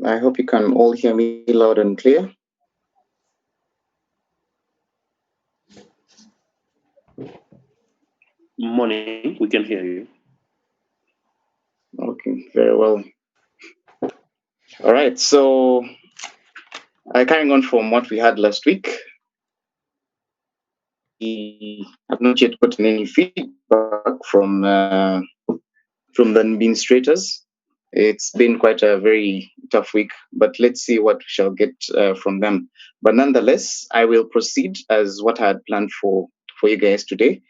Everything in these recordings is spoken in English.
I hope you can all hear me loud and clear. Morning, we can hear you. Okay, very well. All right, so carrying on from what we had last week, we have not yet gotten any feedback from the administrators. It's been quite a very tough week, but let's see what we shall get from them. But nonetheless, I will proceed as what I had planned for you guys today.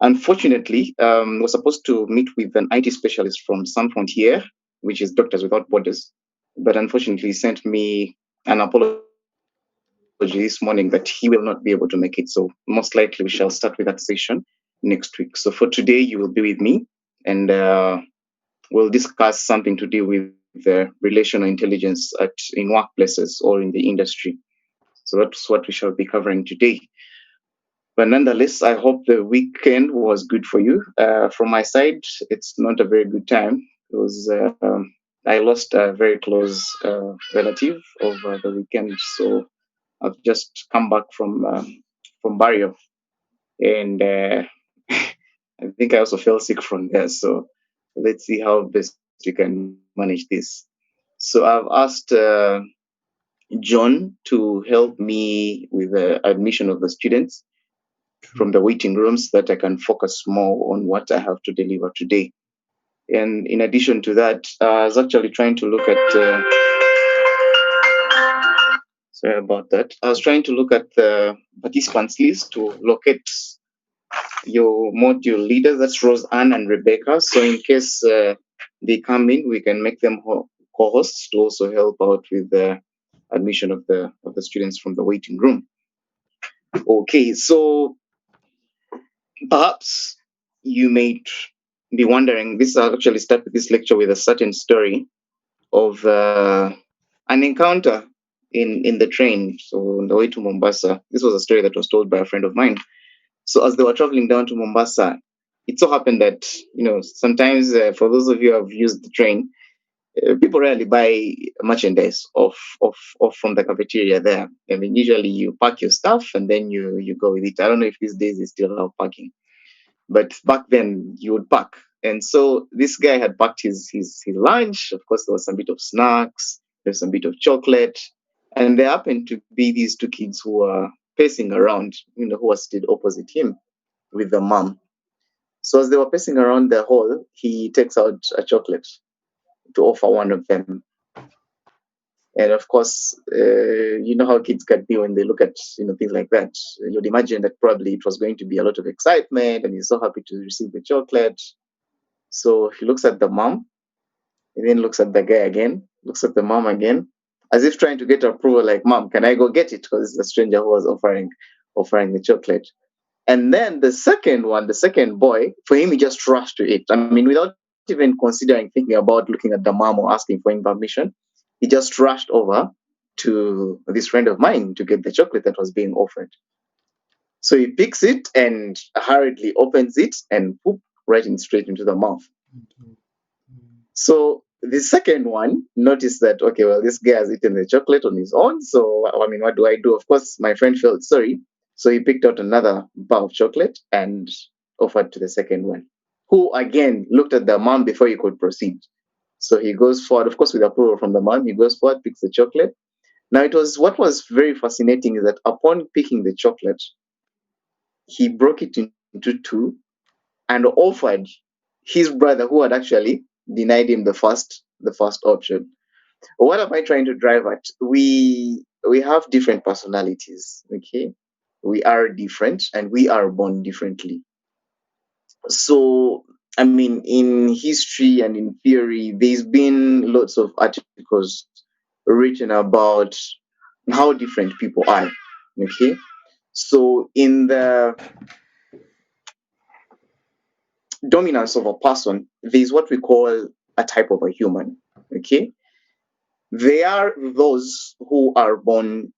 Unfortunately, was supposed to meet with an IT specialist from Sun Frontier, which is Doctors Without Borders, but unfortunately sent me an apology this morning that he will not be able to make it. So most likely we shall start with that session next week. So for today, you will be with me, and we'll discuss something to do with the relational intelligence in workplaces or in the industry. So that's what we shall be covering today. But nonetheless, I hope the weekend was good for you. From my side, it's not a very good time because I lost a very close relative over the weekend. So I've just come back from Barrio, and I think I also fell sick from there. So let's see how best we can manage this. So I've asked John to help me with the admission of the students from the waiting rooms so that I can focus more on what I have to deliver today. And in addition to that, I was actually trying to look at. Sorry about that. I was trying to look at the participants list to locate your module leaders. That's Rose Ann and Rebecca. So in case they come in, we can make them co-hosts to also help out with the admission of the students from the waiting room. Okay, so perhaps you may be wondering, this I'll actually start with this lecture with a certain story of an encounter in the train. So on the way to Mombasa, this was a story that was told by a friend of mine. So as they were traveling down to Mombasa, it so happened that, sometimes for those of you who have used the train, people rarely buy merchandise off from the cafeteria there. I mean, usually you pack your stuff and then you go with it. I don't know if these days they still have packing, but back then you would pack. And so this guy had packed his lunch. Of course, there was some bit of snacks, there's some bit of chocolate, and there happened to be these two kids who were pacing around, who were seated opposite him with the mom. So as they were pacing around the hall, he takes out a chocolate to offer one of them. And of course, you know how kids can be when they look at things like that. You'd imagine that probably it was going to be a lot of excitement, and he's so happy to receive the chocolate. So he looks at the mom, and then looks at the guy again, looks at the mom again, as if trying to get approval. Like, "Mom, can I go get it?" Because it's a stranger who was offering the chocolate. And then the second one, the second boy, for him, he just rushed to it. I mean, without even considering thinking about looking at the mom or asking for permission, he just rushed over to this friend of mine to get the chocolate that was being offered. So he picks it and hurriedly opens it and poop right in straight into the mouth. So the second one noticed that, okay, well, this guy has eaten the chocolate on his own. So, I mean, what do I do? Of course, my friend felt sorry. So he picked out another bar of chocolate and offered to the second one, who again looked at the mom before he could proceed. So he goes forward, of course, with approval from the mom. He goes forward, picks the chocolate. Now, what was very fascinating is that upon picking the chocolate, he broke it into two and offered his brother, who had actually denied him the first option. What am I trying to drive at? We have different personalities, okay? We are different and we are born differently. So, I mean, in history and in theory, there's been lots of articles written about how different people are, okay? So, in the dominance of a person, there's what we call a type of a human, okay? They are those who are born.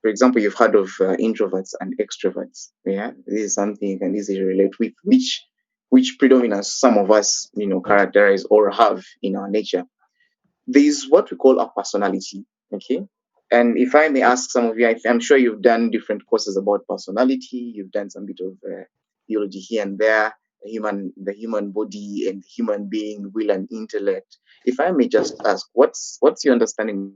For example, you've heard of introverts and extroverts. Yeah, this is something you can easily relate with, which predominance some of us, characterize or have in our nature. there's what we call a personality. Okay. And if I may ask some of you, I'm sure you've done different courses about personality. You've done some bit of theology here and there, the human body and human being, will and intellect. If I may just ask, what's your understanding?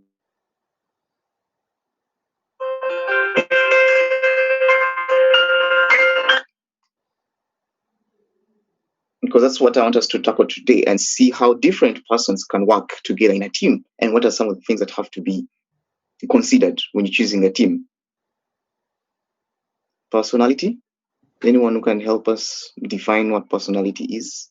Because that's what I want us to tackle today and see how different persons can work together in a team and what are some of the things that have to be considered when you're choosing a team. Personality? Anyone who can help us define what personality is?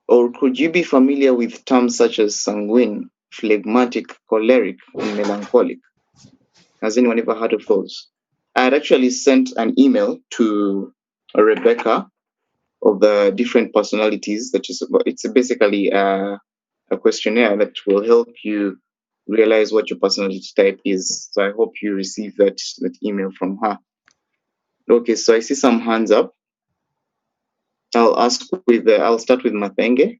Or could you be familiar with terms such as sanguine, phlegmatic, choleric, and melancholic? Has anyone ever heard of those? I had actually sent an email to Rebecca of the different personalities. It's basically a questionnaire that will help you realize what your personality type is. So I hope you receive that email from her. Okay, so I see some hands up. I'll start with Mathenge.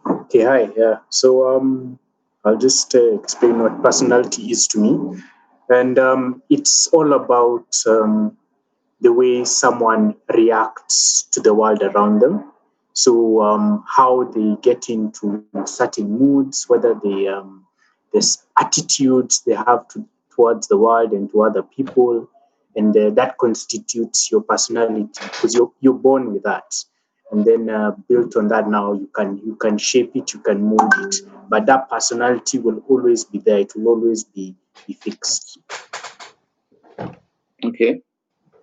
Okay, hi. Yeah. So I'll just explain what personality is to me, and it's all about the way someone reacts to the world around them. So how they get into certain moods, whether there's attitudes they have towards the world and to other people, and that constitutes your personality because you're born with that, and then built on that now you can shape it, you can mold it, but that personality will always be there. It will always be fixed. Okay.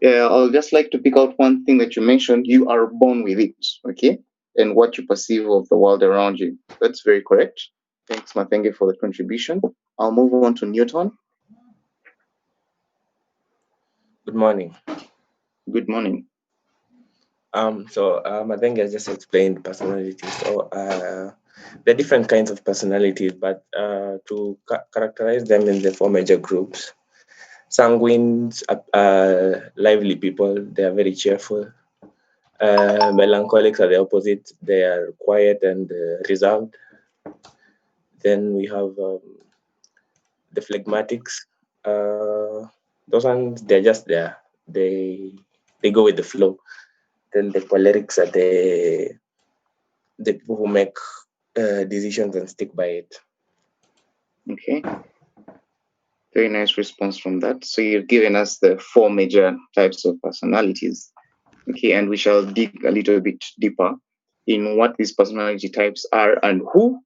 Yeah, I'll just like to pick out one thing that you mentioned. You are born with it, okay? And what you perceive of the world around you. That's very correct. Thanks, Mathenge, for the contribution. I'll move on to Newton. Good morning. Good morning. I think I just explained personalities. So there are different kinds of personalities, but to characterize them in the four major groups, sanguines are lively people. They are very cheerful. Melancholics are the opposite. They are quiet and reserved. Then we have the phlegmatics. Those ones, they're just there. They go with the flow. Then the cholerics are the people who make decisions and stick by it. Okay. Very nice response from that. So you've given us the four major types of personalities. Okay, and we shall dig a little bit deeper in what these personality types are and who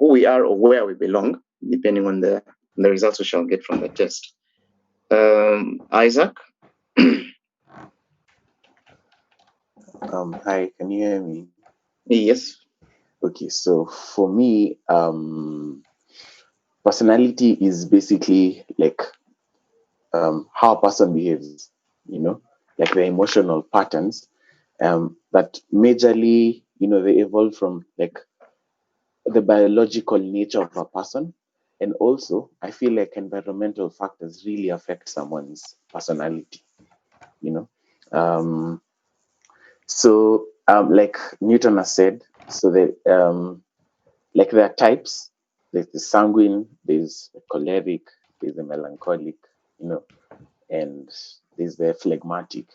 we are or where we belong, depending on the results we shall get from the test. Isaac. Hi, can you hear me? Yes. Okay, so for me, personality is basically like how a person behaves, like the emotional patterns that majorly, they evolve from like the biological nature of a person. And also, I feel like environmental factors really affect someone's personality, you know. Like Newton has said, so that like there are types. There's the sanguine, there's the choleric, there's the melancholic, and there's the phlegmatic,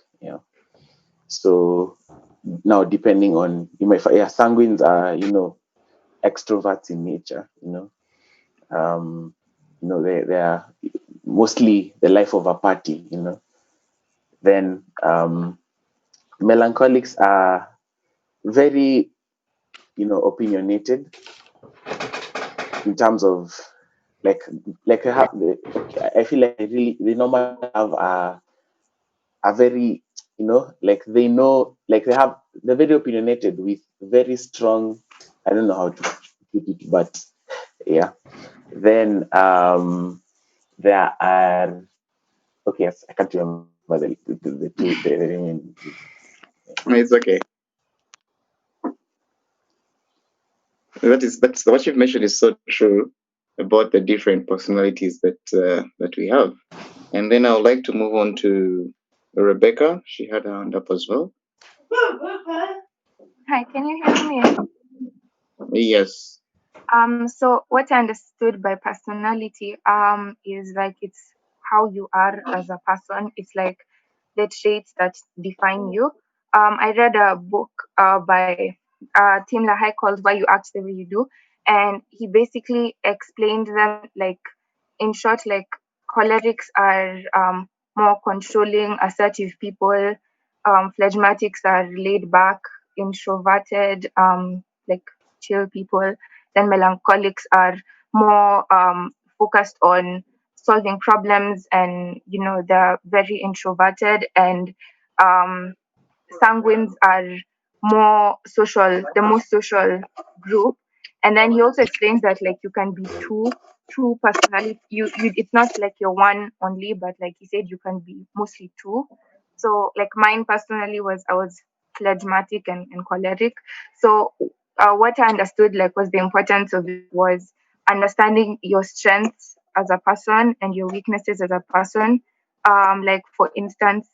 So now depending on sanguines are, extroverts in nature, they are mostly the life of a party, Then melancholics are very, opinionated in terms of like I feel like they normally have a very, like they're very opinionated with very strong, I don't know how to put it, but yeah. Then there are Okay, yes, I can't remember the two. No, it's okay. That's what you've mentioned is so true about the different personalities that we have. And then I would like to move on to Rebecca. She had her hand up as well. Hi, can you hear me? Yes. So what I understood by personality is like it's how you are as a person. It's like the traits that define you. I read a book by Tim LaHaye called Why You Act the Way You Do, and he basically explained them like in short, like cholerics are more controlling, assertive people. Phlegmatics are laid back, introverted, like chill people. Then melancholics are more focused on solving problems, and they're very introverted. And um, sanguines are more social, the most social group. And then he also explains that like you can be two personality. You it's not like you're one only, but like he said, you can be mostly two. So like mine personally was I was phlegmatic and choleric. So what I understood like was the importance of it was understanding your strengths as a person and your weaknesses as a person. Like for instance,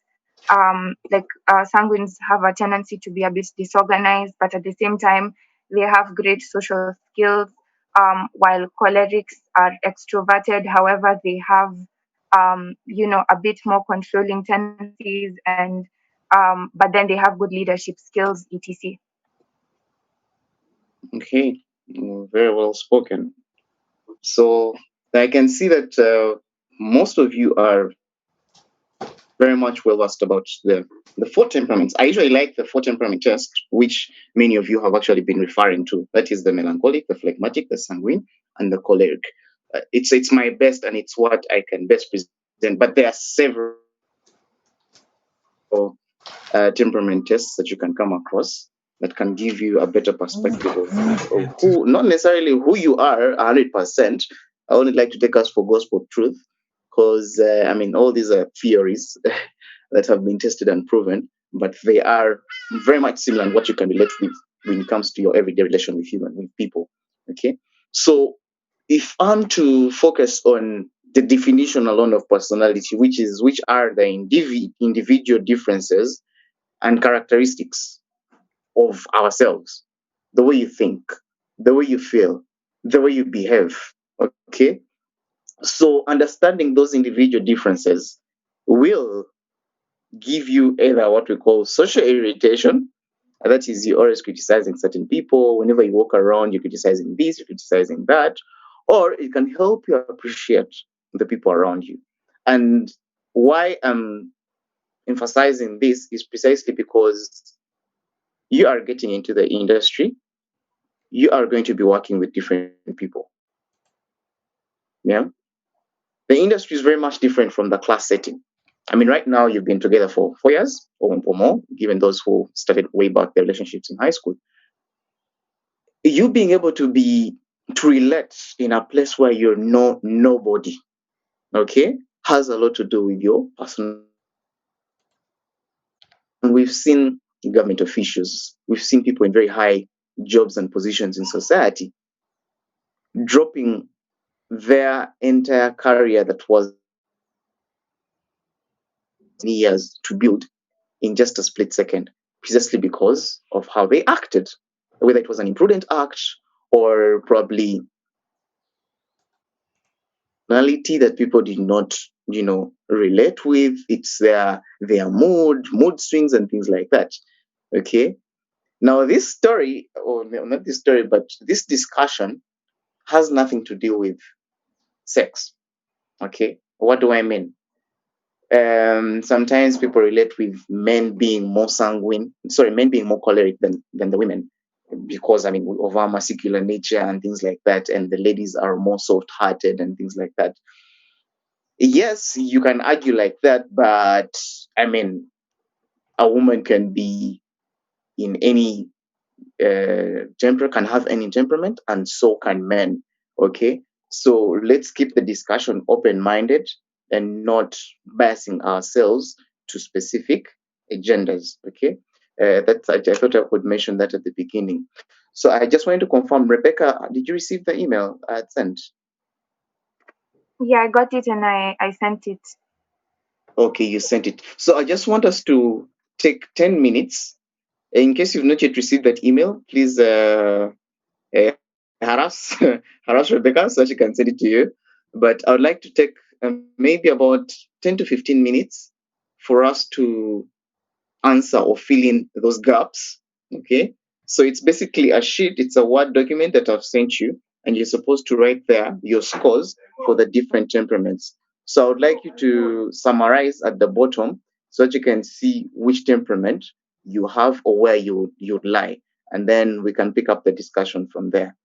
sanguines have a tendency to be a bit disorganized, but at the same time, they have great social skills. While cholerics are extroverted, however, they have, a bit more controlling tendencies, and but then they have good leadership skills, etc. Okay. Very well spoken. So I can see that most of you are very much well versed about the four temperaments. I usually like the four temperament test, which many of you have actually been referring to. That is the melancholic, the phlegmatic, the sanguine, and the choleric. It's my best, and it's what I can best present. But there are several temperament tests that you can come across that can give you a better perspective of who, not necessarily who you are 100%. I only like to take us for gospel truth because, all these are theories that have been tested and proven, but they are very much similar in what you can relate with when it comes to your everyday relation with people. Okay. So if I'm to focus on the definition alone of personality, which are the individual differences and characteristics of ourselves, the way you think, the way you feel, the way you behave. Okay. So understanding those individual differences will give you either what we call social irritation. And that is, you're always criticizing certain people. Whenever you walk around, you're criticizing this, you're criticizing that. Or it can help you appreciate the people around you. And why I'm emphasizing this is precisely because you are getting into the industry, you are going to be working with different people. Yeah. The industry is very much different from the class setting. Right now you've been together for 4 years or more, given those who started way back their relationships in high school. You being able to relate in a place where you're nobody, okay, has a lot to do with your personal. And we've seen government officials, we've seen people in very high jobs and positions in society dropping their entire career that was years to build in just a split second, precisely because of how they acted, whether it was an imprudent act or probably personality that people did not, relate with. It's their mood swings and things like that. Okay. Now this story, or not this story, but this discussion has nothing to do with sex. Okay. What do I mean? Sometimes people relate with men being more men being more choleric than the women, because of our muscular nature and things like that, and the ladies are more soft-hearted and things like that. Yes, you can argue like that, but a woman can be in any can have any temperament, and so can men. Okay, so let's keep the discussion open-minded. and not biasing ourselves to specific genders. Okay, I thought I could mention that at the beginning. So I just wanted to confirm, Rebecca, did you receive the email I had sent? Yeah, I got it and I sent it. Okay, you sent it. So I just want us to take 10 minutes. In case you've not yet received that email, please harass harass Rebecca so she can send it to you. But I would like to take maybe about 10 to 15 minutes for us to answer or fill in those gaps. Okay. So it's basically a sheet, it's a Word document that I've sent you, and you're supposed to write there your scores for the different temperaments. So I would like you to summarize at the bottom so that you can see which temperament you have or where you'd lie. And then we can pick up the discussion from there.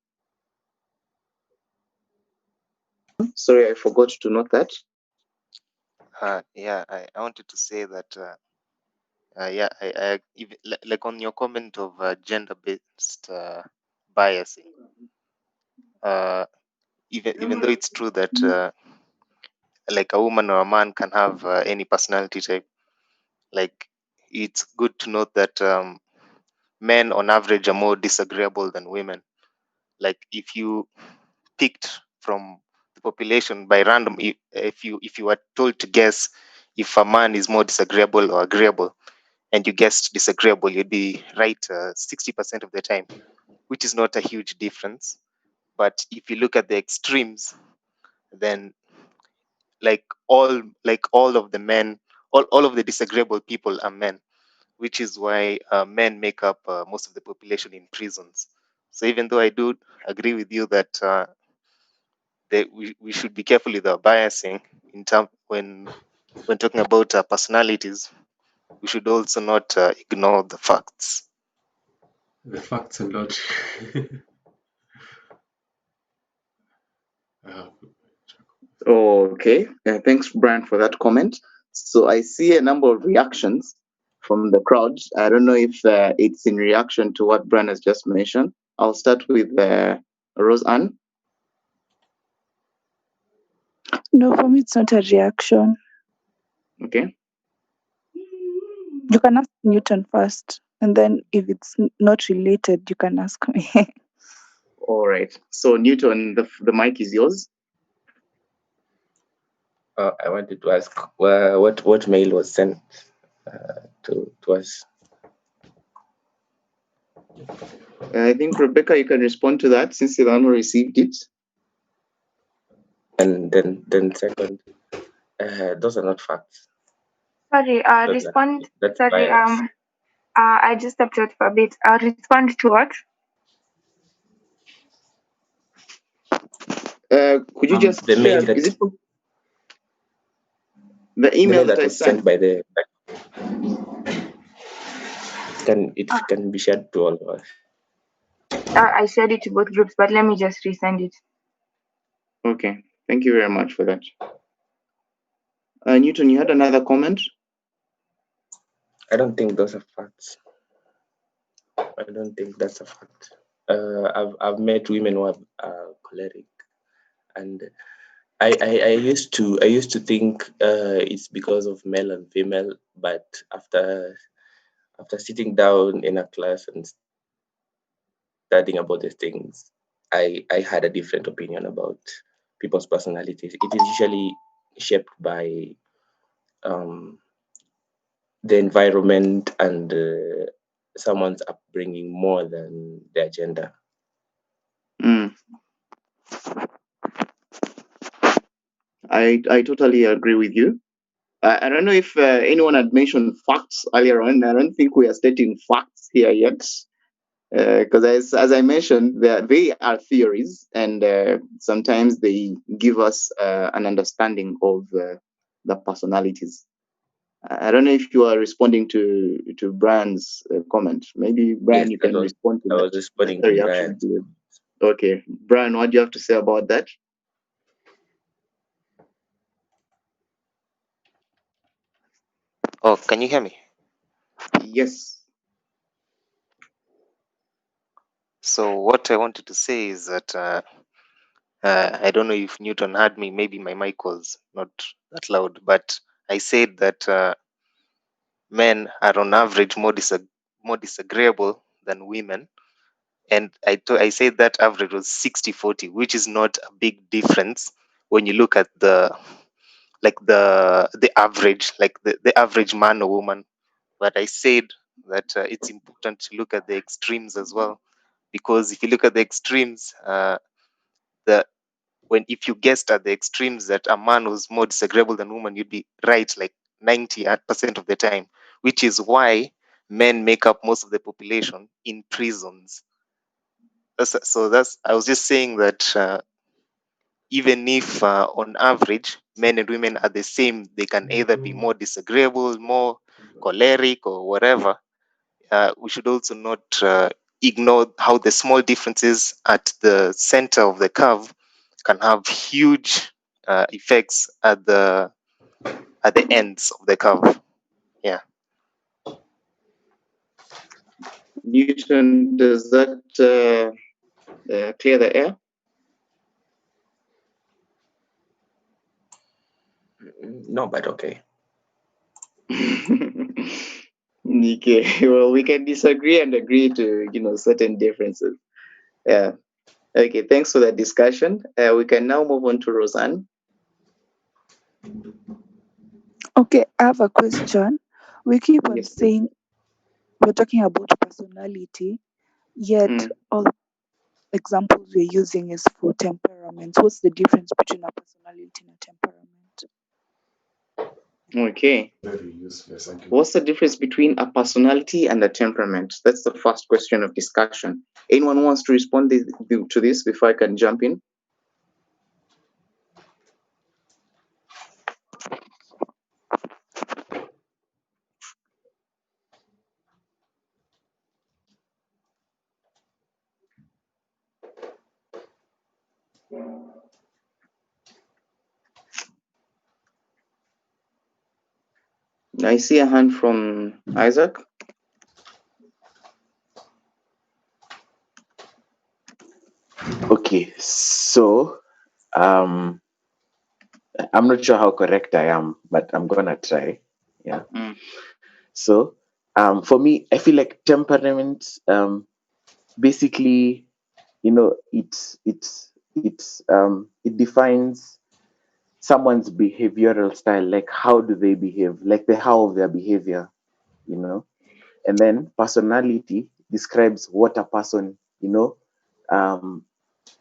Sorry, I forgot to note that. Yeah, I wanted to say that I even like on your comment of gender-based biasing. Even though it's true that like a woman or a man can have any personality type, like it's good to note that men on average are more disagreeable than women. Like if you picked from the population by random, if you were told to guess if a man is more disagreeable or agreeable, and you guessed disagreeable, you'd be right 60% of the time, which is not a huge difference. But if you look at the extremes, then all of the men, all of the disagreeable people are men, which is why men make up most of the population in prisons. So even though I do agree with you that we should be careful with our biasing in term when talking about personalities, we should also not ignore the facts. The facts and not. Okay, thanks, Brian, for that comment. So I see a number of reactions from the crowd. I don't know if it's in reaction to what Brian has just mentioned. I'll start with Roseanne. No, for me, it's not a reaction. Okay. You can ask Newton first, and then if it's not related, you can ask me. All right. So Newton, the mic is yours. I wanted to ask what mail was sent to us. I think Rebecca, you can respond to that since you haven't received it. And then second, those are not facts. Sorry, respond. That's Sorry, bias. I just stepped out for a bit. Respond to what? Could you just the share? mail that Is it the email that I was sent? sent by the it can be shared to all of us. I shared it to both groups, but let me just resend it. Okay. Thank you very much for that. Newton, you had another comment? I don't think those are facts. I don't think that's a fact. I've met women who are choleric, and I used to think it's because of male and female, but after sitting down in a class and studying about these things, I had a different opinion about people's personalities. It is usually shaped by the environment and someone's upbringing more than their gender. I totally agree with you. I don't know if anyone had mentioned facts earlier on. I don't think we are stating facts here yet. Because as I mentioned, they are theories, and sometimes they give us an understanding of the personalities. I don't know if you are responding to Brian's comment. Maybe Brian, Yes, you can respond to I that. was responding That's a to reaction Brian. to it. Okay, Brian, what do you have to say about that? Oh, can you hear me? Yes. So what I wanted to say is that I don't know if Newton heard me. Maybe my mic was not that loud, but I said that men are on average more disagreeable than women, and I said that average was 60-40, which is not a big difference when you look at the average, like the average man or woman. But I said that it's important to look at the extremes as well, because if you look at the extremes, the when if you guessed at the extremes that a man was more disagreeable than woman, you'd be right like 90% of the time, which is why men make up most of the population in prisons. That's I was just saying that even if on average men and women are the same, they can either be more disagreeable, more choleric, or whatever. We should also not ignore how the small differences at the center of the curve can have huge effects at the ends of the curve. Yeah. Newton, does that clear the air? No, but okay. Okay, well, we can disagree and agree to certain differences. Yeah. Okay, thanks for that discussion. We can now move on to Roseanne. Okay, I have a question. We keep on Yes, please. saying we're talking about personality, yet Mm. all examples we're using is for temperament. What's the difference between a personality and a temperament? Okay. Very useless. What's the difference between a personality and a temperament? That's the first question of discussion. Anyone wants to respond to this before I can jump in? I see a hand from Isaac. Okay, so um, I'm not sure how correct I am, but I'm gonna try. Yeah. Mm. So for me, I feel like temperament basically, it defines someone's behavioral style, like how do they behave, like the how of their behavior, you know. And then personality describes what a person,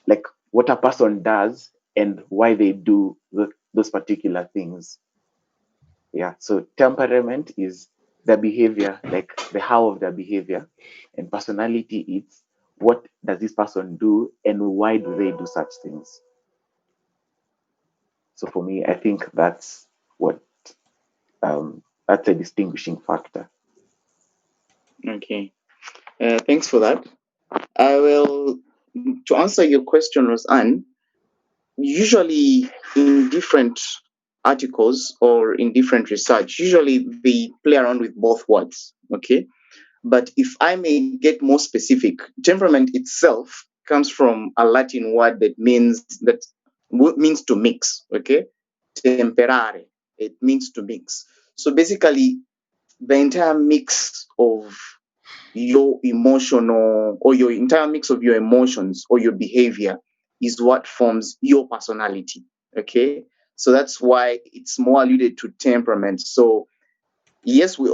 like what a person does and why they do those particular things. Yeah. So temperament is the behavior, like the how of their behavior, and personality is what does this person do and why do they do such things. So for me, I think that's a distinguishing factor. Okay. Thanks for that. I will, to answer your question, Roseanne, usually in different articles or in different research, usually they play around with both words. Okay. But if I may get more specific, temperament itself comes from a Latin word that means to mix. Okay. Temperare. It means to mix. So basically, the entire mix of your emotional or your entire mix of your emotions or your behavior is what forms your personality. Okay. So that's why it's more alluded to temperament. So yes, we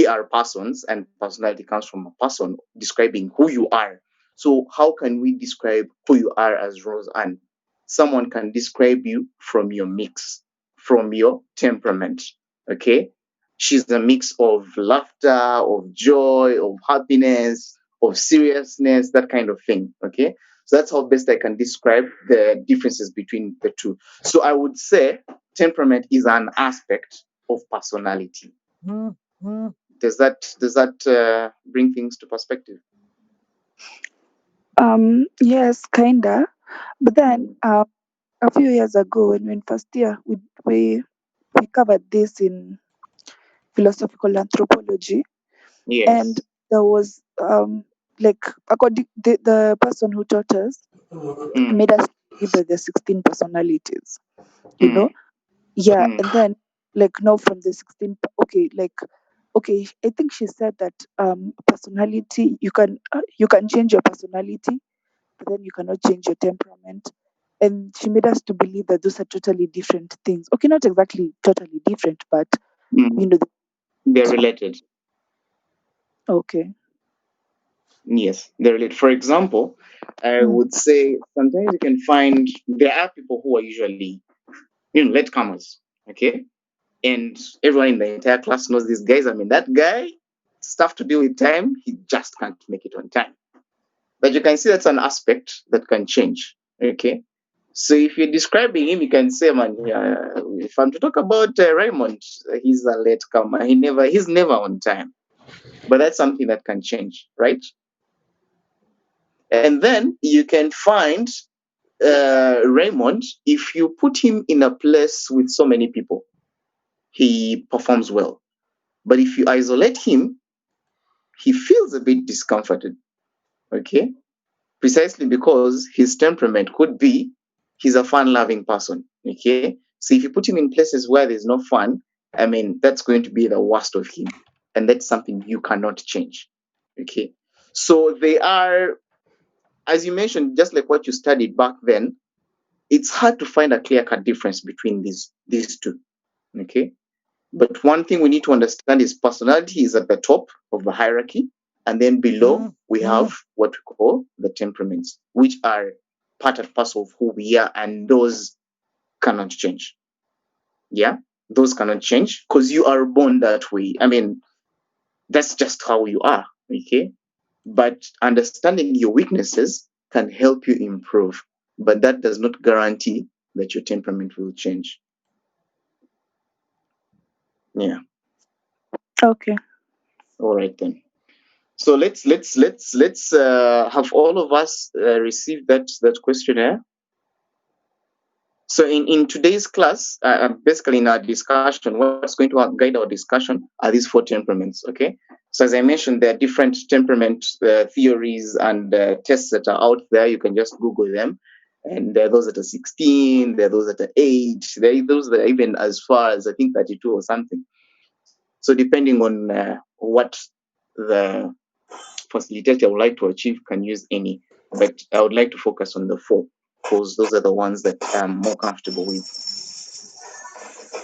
are persons, and personality comes from a person describing who you are. So how can we describe who you are as Roseanne? Someone can describe you from your mix, from your temperament. Okay. She's a mix of laughter, of joy, of happiness, of seriousness, that kind of thing. Okay. So that's how best I can describe the differences between the two. So I would say temperament is an aspect of personality. Does that bring things to perspective? Yes, kinda. But then a few years ago, when we were in first year, we covered this in philosophical anthropology, and Yes. there was like according the person who taught us Mm, made us believe that there's 16 personalities, you know? mm, Yeah, mm, and then like now from the 16, okay, I think she said that personality you can change your personality, but then you cannot change your temperament. And she made us to believe that those are totally different things. Okay, not exactly totally different, but mm. you know, They're related. okay. Yes, they're related. For example, I Mm. would say sometimes you can find there are people who are usually, latecomers. Okay. And everyone in the entire class knows these guys. I mean, that guy, stuff to do with time, he just can't make it on time. But you can see that's an aspect that can change. Okay. So if you're describing him, you can say, man, yeah, if I'm to talk about Raymond, he's a late comer. He's never on time. But that's something that can change, right? And then you can find Raymond, if you put him in a place with so many people, he performs well. But if you isolate him, he feels a bit discomforted. Okay. Precisely because his temperament could be he's a fun loving person. Okay. So if you put him in places where there's no fun, I mean, that's going to be the worst of him. And that's something you cannot change. Okay. So they are, as you mentioned, just like what you studied back then, it's hard to find a clear cut difference between these two. Okay. But one thing we need to understand is personality is at the top of the hierarchy, and then below we have what we call the temperaments, which are part and parcel of who we are, and those cannot change. Yeah, those cannot change because you are born that way. I mean, that's just how you are. Okay, but understanding your weaknesses can help you improve, but that does not guarantee that your temperament will change. Yeah. Okay. All right then. So let's have all of us receive that questionnaire. So in today's class, basically in our discussion, what's going to guide our discussion are these four temperaments. Okay. So as I mentioned, there are different temperament theories and tests that are out there. You can just Google them. And there are those that are 16, there are those that are 8, there are those that are even as far as I think 32 or something. So depending on what the facilitator would like to achieve can use any, but I would like to focus on the four because those are the ones that I'm more comfortable with.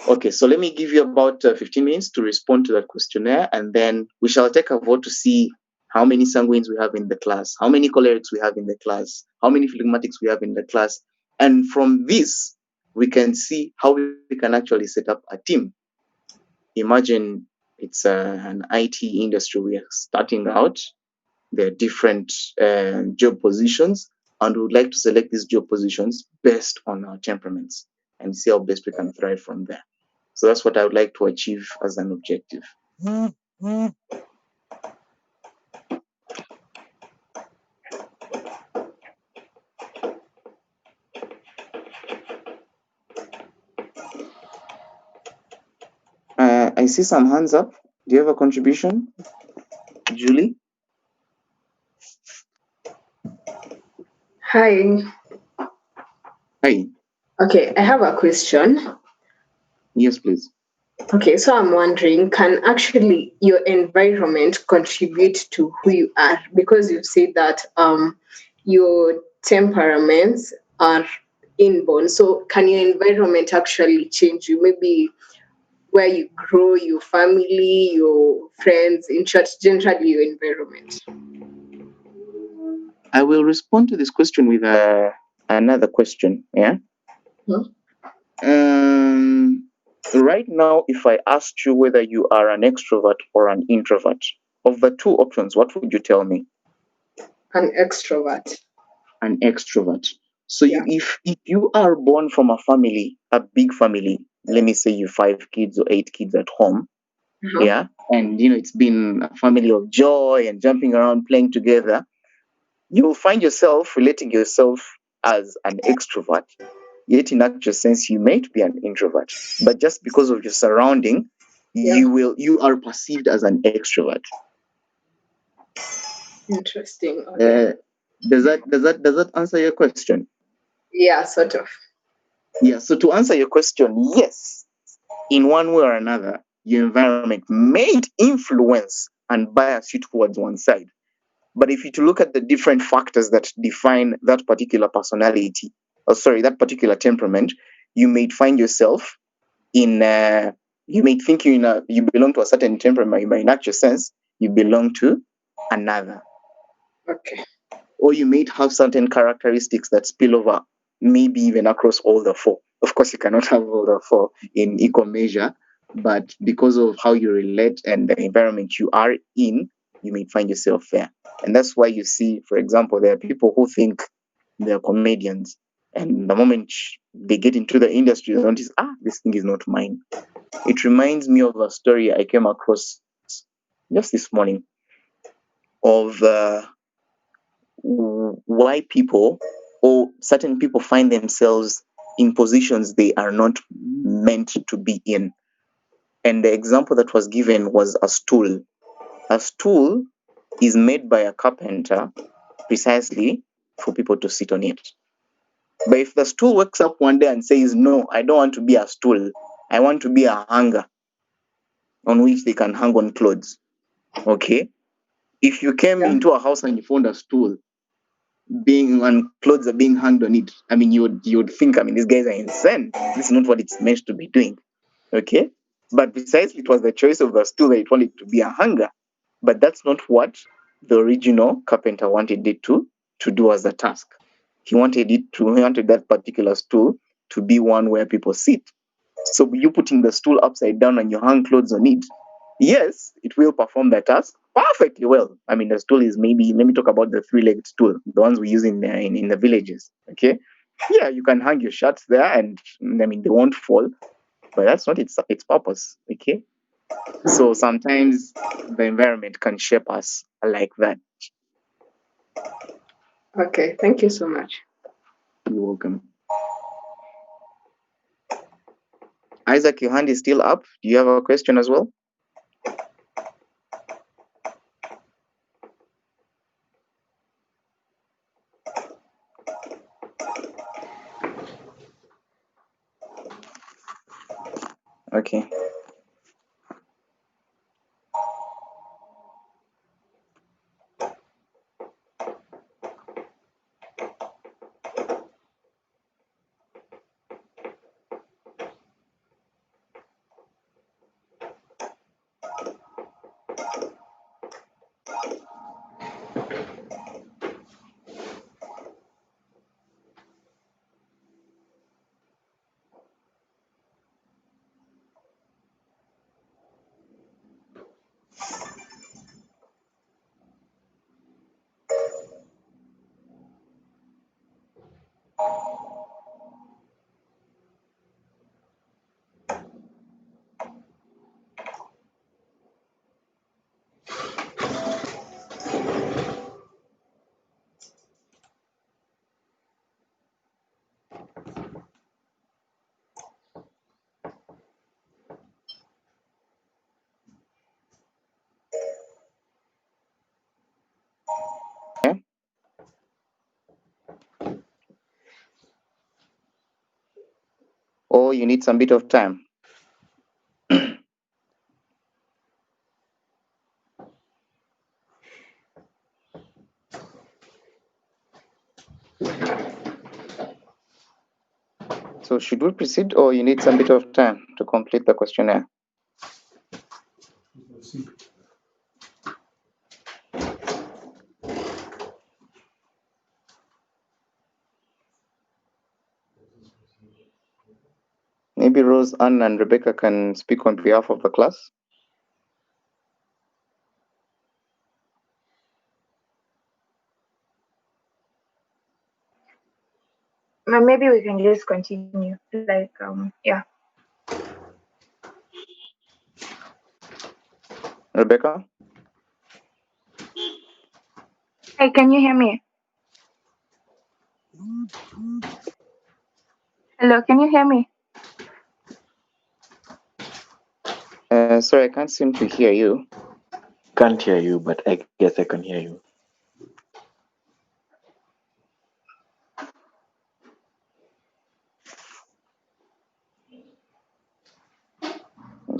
Okay, so let me give you about 15 minutes to respond to that questionnaire, and then we shall take a vote to see how many sanguines we have in the class, how many cholerics we have in the class, how many phlegmatics we have in the class. And from this, we can see how we can actually set up a team. Imagine it's an IT industry. We are starting out. There are different job positions, and we would like to select these job positions based on our temperaments and see how best we can thrive from there. So that's what I would like to achieve as an objective. I see some hands up. Do you have a contribution, Julie? Hi. Hi. Okay, I have a question. Yes, please. Okay, so I'm wondering, can actually your environment contribute to who you are? Because you say that your temperaments are inborn. So can your environment actually change you? Maybe where you grow, your family, your friends, in short, generally your environment. I will respond to this question with another question. Yeah. Hmm? Right now, if I asked you whether you are an extrovert or an introvert, of the two options, what would you tell me? An extrovert. An extrovert. So Yeah. if you are born from a family, a big family, let me say you 5 kids or 8 kids at home, Uh-huh. yeah, and it's been a family of joy and jumping around playing together, you'll find yourself relating yourself as an extrovert. Yet in actual sense, you might be an introvert. But just because of your surrounding, Yeah. you are perceived as an extrovert. Interesting. Okay. Does that answer your question? Yeah, sort of. Yeah. So to answer your question, yes, in one way or another, your environment may influence and bias you towards one side. But if you to look at the different factors that define that particular personality, that particular temperament, you may find yourself in you may think you belong to a certain temperament, but in actual sense you belong to another, Okay. or you may have certain characteristics that spill over, maybe even across all the four. Of course, you cannot have all the four in equal measure, but because of how you relate and the environment you are in, you may find yourself there. And that's why you see, for example, there are people who think they're comedians, and the moment they get into the industry, they notice, this thing is not mine. It reminds me of a story I came across just this morning of why people or certain people find themselves in positions they are not meant to be in. And the example that was given was a stool. A stool is made by a carpenter precisely for people to sit on it. But if the stool wakes up one day and says, no, I don't want to be a stool, I want to be a hanger on which they can hang on clothes. Okay? If you came into a house and you found a stool and clothes are being hung on it, I mean, you would think, I mean, these guys are insane. This is not what it's meant to be doing. Okay? But precisely, it was the choice of the stool that it wanted to be a hanger. But that's not what the original carpenter wanted it to do as a task. He wanted that particular stool to be one where people sit. So you putting the stool upside down and you hang clothes on it, yes, it will perform the task perfectly well. I mean, the stool is maybe, let me talk about the three-legged stool, the ones we use in the villages. Okay, yeah, you can hang your shirts there, and I mean they won't fall, but that's not its purpose. Okay, so sometimes the environment can shape us like that. Okay. Thank you so much. You're welcome. Isaac, your hand is still up. Do you have a question as well? Okay. Or you need some bit of time. So should we proceed, or you need some bit of time to complete the questionnaire? Maybe Rose, Anne, and Rebecca can speak on behalf of the class. Maybe we can just continue. Like, yeah. Rebecca? Hey, can you hear me? Hello, can you hear me? Sorry, I can't seem to hear you. Can't hear you, but I guess I can hear you.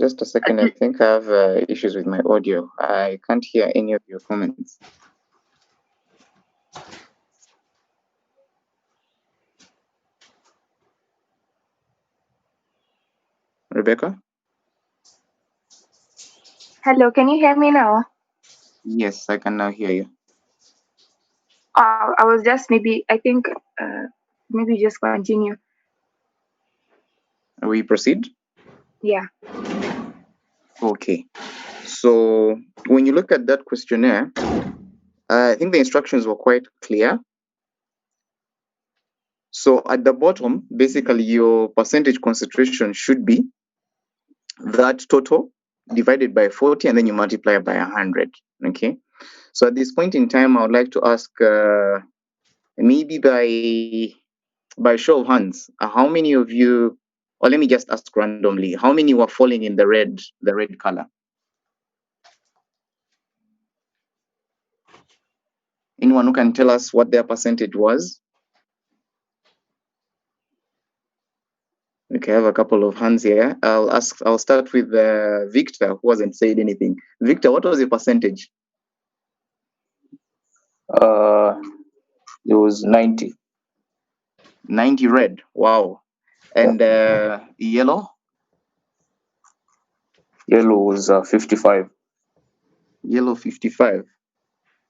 Just a second. I think I have issues with my audio. I can't hear any of your comments. Rebecca? Hello, can you hear me now? Yes, I can now hear you. I was just maybe just continue. We proceed? Yeah. Okay. So when you look at that questionnaire, I think the instructions were quite clear. So at the bottom, basically your percentage concentration should be that total divided by 40, and then you multiply by 100. Okay. So at this point in time, I would like to ask, maybe by show of hands, how many of you, or let me just ask randomly, how many were falling in the red color? Anyone who can tell us what their percentage was? Okay, I have a couple of hands here. I'll start with Victor, who hasn't said anything. Victor, what was your percentage? It was 90. 90 red. Wow. And yellow? Yellow was 55. Yellow 55.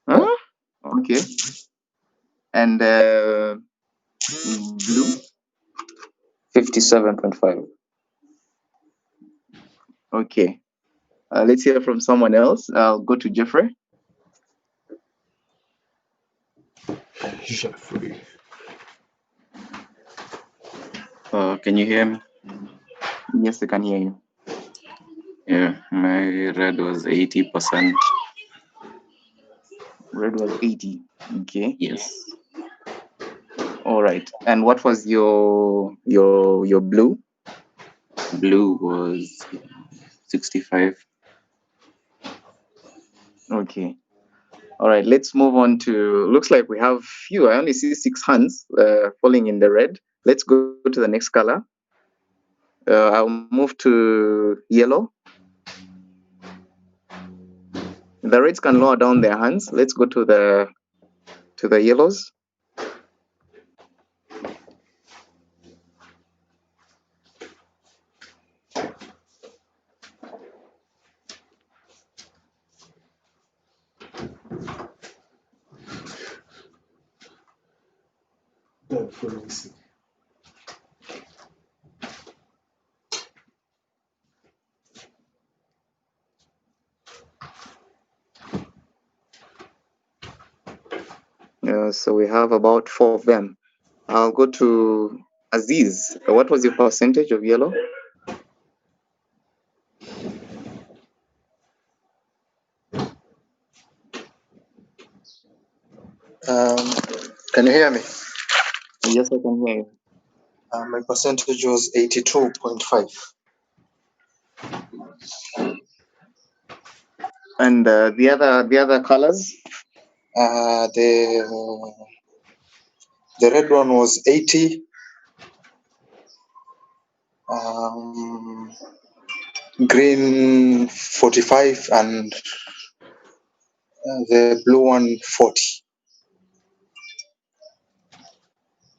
Huh? Okay. And blue? 57.5. Okay. Let's hear from someone else. I'll go to Jeffrey. Jeffrey. Can you hear me? Yes, I can hear you. Yeah, my red was 80%. Red was 80. Okay. Yes. All right. And what was your blue? Blue was 65. Okay. All right. Let's move on to. Looks like we have few. I only see 6 hands falling in the red. Let's go to the next color. I'll move to yellow. The reds can lower down their hands. Let's go to the yellows. So we have about 4 of them. I'll go to Aziz. What was your percentage of yellow? Can you hear me? Yes, I can hear you. My percentage was 82.5. And the other colors? The red one was 80. Green 45, and the blue one 40.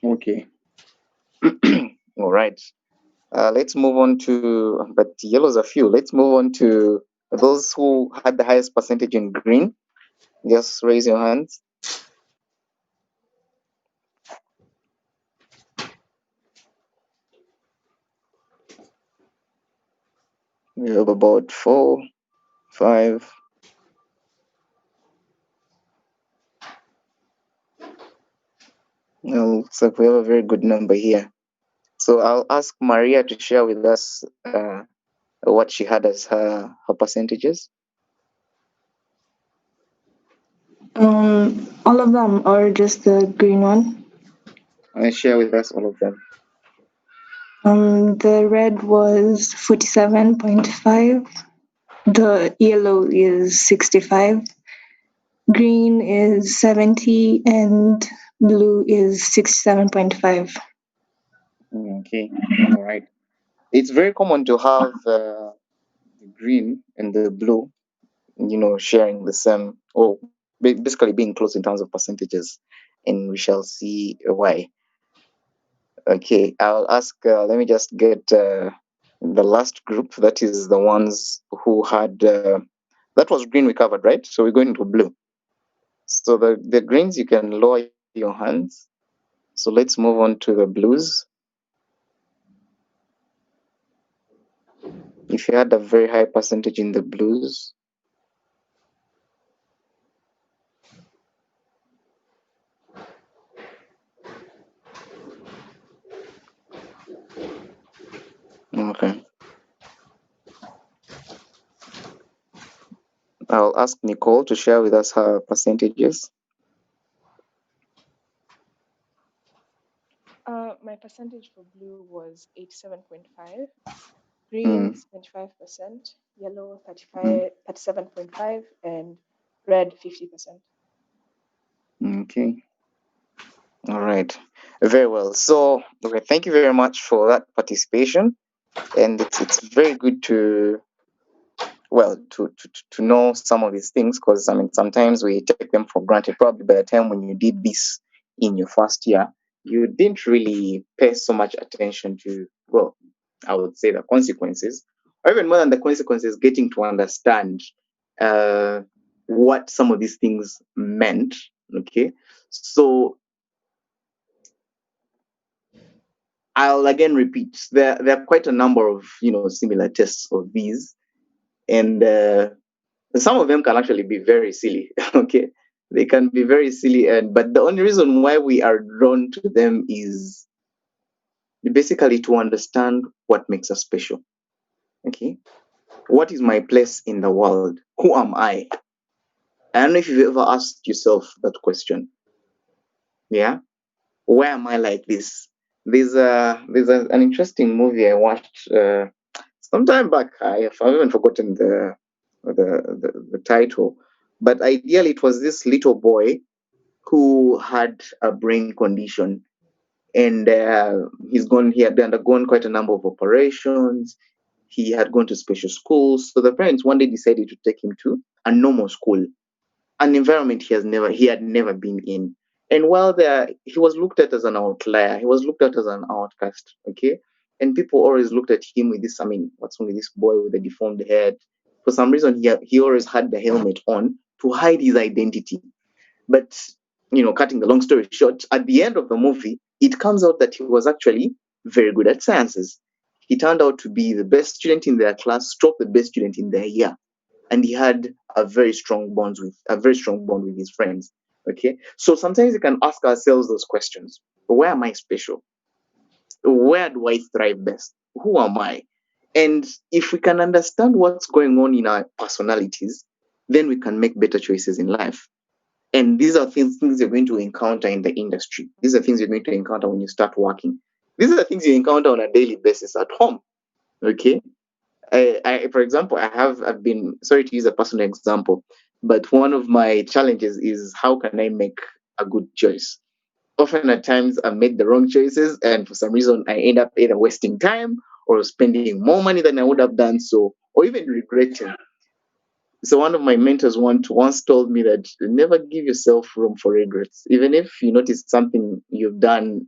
Okay. All right. Let's move on to, but yellows are few. Let's move on to those who had the highest percentage in green. Just raise your hands. We have about 4, 5. Looks like we have a very good number here. So I'll ask Maria to share with us what she had as her percentages. All of them, or just the green one? Share with us all of them. The red was 47.5. The yellow is 65. Green is 70, and blue is 67.5. Okay. All right. It's very common to have green and the blue, sharing the same, or basically being close in terms of percentages, and we shall see why. Okay, I'll ask, let me just get the last group, that is the ones who had, that was green we covered, right? So we're going to blue. So the greens, you can lower your hands. So let's move on to the blues. If you had a very high percentage in the blues, okay. I'll ask Nicole to share with us her percentages. My percentage for blue was 87.5, green 25%, yellow 37.5, and red 50%. Okay. All right. Very well. So, okay, thank you very much for that participation. And it's very good to know some of these things, because sometimes we take them for granted. Probably by the time when you did this in your first year, you didn't really pay so much attention to, I would say, the consequences, or even more than the consequences, getting to understand what some of these things meant. Okay, so I'll again repeat, there are quite a number of similar tests of these, and some of them can actually be very silly. Okay, they can be very silly, but the only reason why we are drawn to them is basically to understand what makes us special. Okay, what is my place in the world? Who am I? I don't know if you've ever asked yourself that question. Yeah, why am I like this? There's an interesting movie I watched some time back. I've even forgotten the title, but ideally it was this little boy who had a brain condition, and he had undergone quite a number of operations. He had gone to special schools, so the parents one day decided to take him to a normal school, an environment he had never been in. And while there, he was looked at as an outlier. He was looked at as an outcast. Okay, and people always looked at him with this. What's wrong with this boy with a deformed head? For some reason, he always had the helmet on to hide his identity. But cutting the long story short, at the end of the movie, it comes out that he was actually very good at sciences. He turned out to be the best student in their class, stroke the best student in their year, and he had a very strong bond with his friends. Okay, so sometimes we can ask ourselves those questions: where am I special? Where do I thrive best? Who am I? And if we can understand what's going on in our personalities, then we can make better choices in life. And these are things you're going to encounter in the industry. These are things you're going to encounter when you start working. These are the things you encounter on a daily basis at home. Okay, for example, I've been, sorry to use a personal example, but one of my challenges is how can I make a good choice? Often at times I make the wrong choices, and for some reason I end up either wasting time or spending more money than I would have done so, or even regretting. So one of my mentors once told me that never give yourself room for regrets. Even if you notice something you've done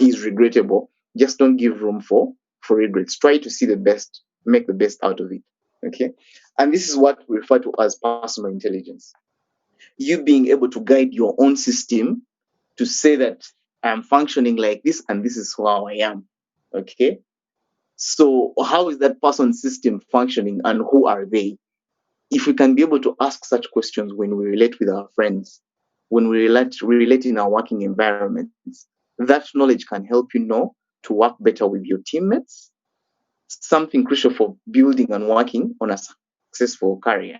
is regrettable, just don't give room for regrets. Try to see the best, make the best out of it. Okay, and this is what we refer to as personal intelligence. You being able to guide your own system to say that I'm functioning like this and this is how I am. Okay, so how is that person's system functioning and who are they? If we can be able to ask such questions when we relate with our friends, when we relate in our working environments, that knowledge can help you know to work better with your teammates, something crucial for building and working on a successful career.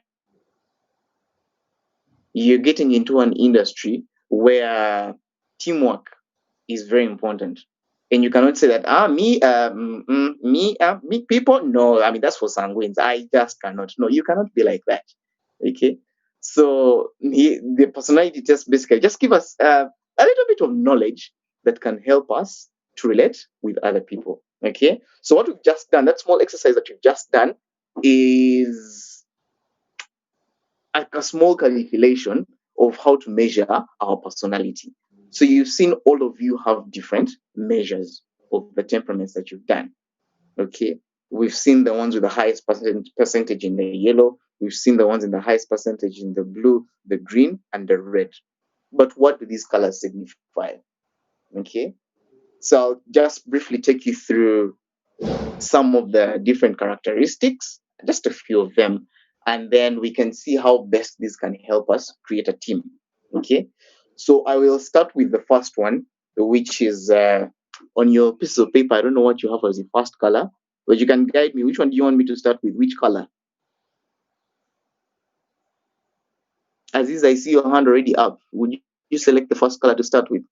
You're getting into an industry where teamwork is very important. And you cannot say that, me people, no, that's for sanguines. I just cannot. No, you cannot be like that. Okay. So the personality test basically just give us a little bit of knowledge that can help us to relate with other people. Okay. So what we've just done, that small exercise that you've just done, is like a small calculation of how to measure our personality. So you've seen all of you have different measures of the temperaments that you've done. Okay. We've seen the ones with the highest percentage in the yellow. We've seen the ones in the highest percentage in the blue, the green, and the red. But what do these colors signify? Okay. So I'll just briefly take you through some of the different characteristics, just a few of them, and then we can see how best this can help us create a team. Okay. So I will start with the first one, which is on your piece of paper. I don't know what you have as the first color, but you can guide me. Which one do you want me to start with? Which color? Aziz, I see your hand already up. Would you select the first color to start with?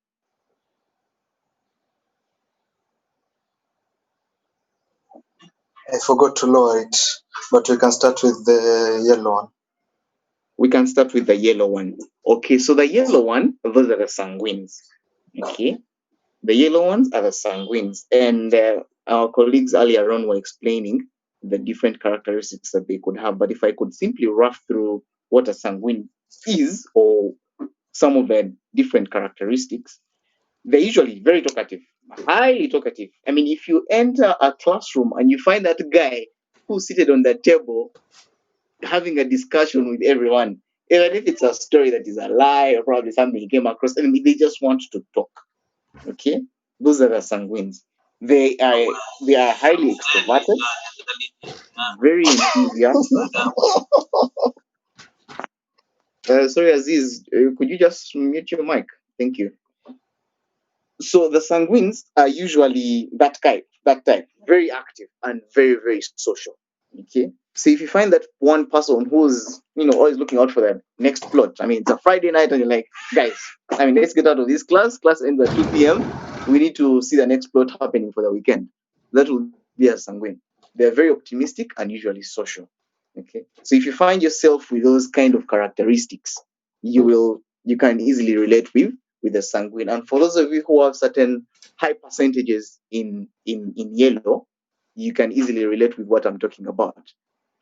I forgot to lower it, but we can start with the yellow one. We can start with the yellow one. Okay, so the yellow one, those are the sanguines. Okay, the yellow ones are the sanguines, and our colleagues earlier on were explaining the different characteristics that they could have. But if I could simply rough through what a sanguine is, or some of the different characteristics, they're usually very talkative, highly talkative. I mean, if you enter a classroom and you find that guy who's seated on the table having a discussion with everyone, even if it's a story that is a lie or probably something he came across, I mean, they just want to talk. Okay, those are the sanguines. They are highly extroverted, very enthusiastic. Sorry, Aziz, could you just mute your mic? Thank you. So the sanguines are usually that type, very active and very, very social. Okay. So if you find that one person who's, always looking out for the next plot, I mean, it's a Friday night and you're like, guys, I mean, let's get out of this class. Class ends at 2 p.m. We need to see the next plot happening for the weekend. That will be a sanguine. They're very optimistic and usually social. Okay. So if you find yourself with those kind of characteristics, you can easily relate with the sanguine. And for those of you who have certain high percentages in yellow, you can easily relate with what I'm talking about.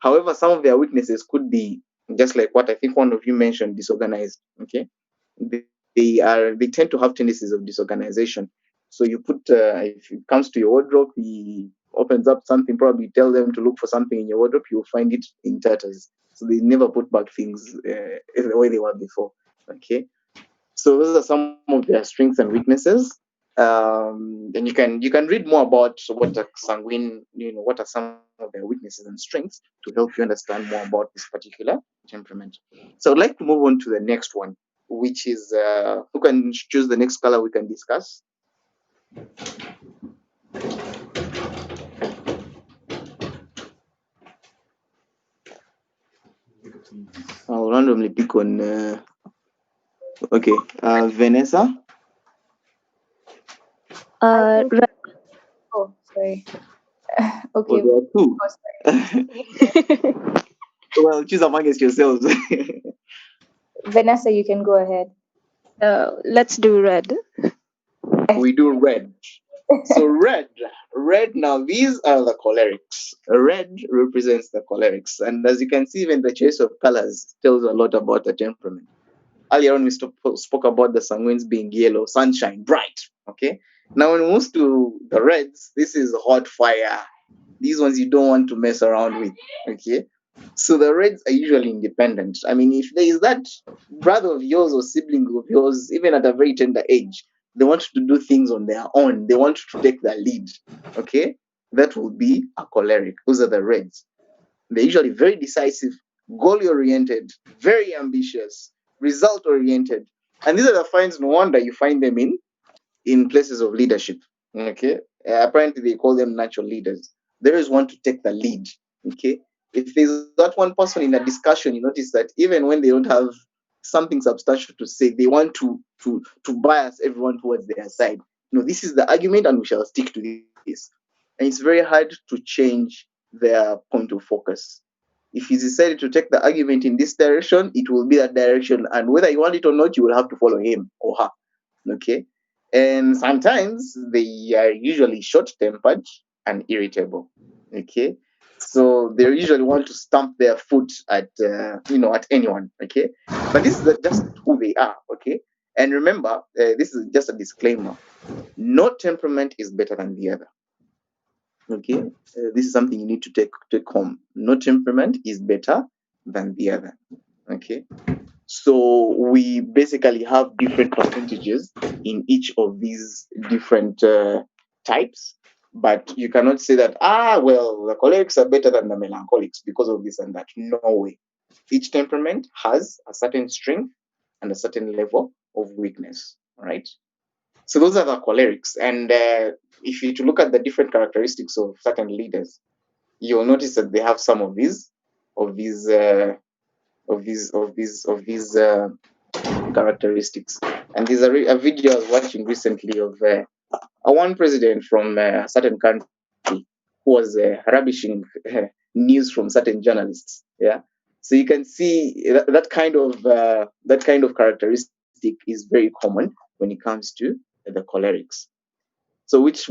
However, some of their weaknesses could be just like what I think one of you mentioned, disorganized. Okay, they tend to have tendencies of disorganization. So you put if it comes to your wardrobe, he opens up something, probably tell them to look for something in your wardrobe, you'll find it in tatters. So they never put back things the way they were before. Okay, so those are some of their strengths and weaknesses. Then you can read more about what a sanguine, what are some of their weaknesses and strengths to help you understand more about this particular temperament. So I'd like to move on to the next one, which is who can choose the next color we can discuss. I'll randomly pick on. Okay, Vanessa. Red. Oh, sorry. Okay. Oh, there are two. Well, choose amongst yourselves. Vanessa, you can go ahead. Let's do red. We do red. So red now, these are the cholerics. Red represents the cholerics. And as you can see, even the choice of colors tells a lot about the temperament. Earlier on, we spoke about the sanguines being yellow, sunshine, bright. Okay. Now, when it moves to the reds, this is hot fire. These ones you don't want to mess around with. Okay. So the reds are usually independent. I mean, if there is that brother of yours or sibling of yours, even at a very tender age, they want to do things on their own. They want to take the lead. Okay. That will be a choleric. Those are the reds. They're usually very decisive, goal oriented, very ambitious, result oriented. And these are the finds, no wonder you find them in places of leadership. Okay. Apparently, they call them natural leaders. They always want to take the lead. Okay. If there's that one person in a discussion, you notice that even when they don't have something substantial to say, they want to bias everyone towards their side. This is the argument, and we shall stick to this. And it's very hard to change their point of focus. If he decided to take the argument in this direction, it will be that direction, and whether you want it or not, you will have to follow him or her. Okay. And sometimes they are usually short-tempered and irritable. Okay. So they usually want to stamp their foot at at anyone. Okay, but this is just who they are. Okay, and remember, this is just a disclaimer. No temperament is better than the other. Okay, this is something you need to take home. No temperament is better than the other. Okay, so we basically have different percentages in each of these different types, but you cannot say that well, the cholerics are better than the melancholics because of this and that. No way. Each temperament has a certain strength and a certain level of weakness. Right. So those are the cholerics, and if you to look at the different characteristics of certain leaders, you'll notice that they have some of these characteristics. And there's a video I was watching recently of a one president from a certain country who was rubbishing news from certain journalists. Yeah, so you can see that kind of characteristic is very common when it comes to the cholerics. So which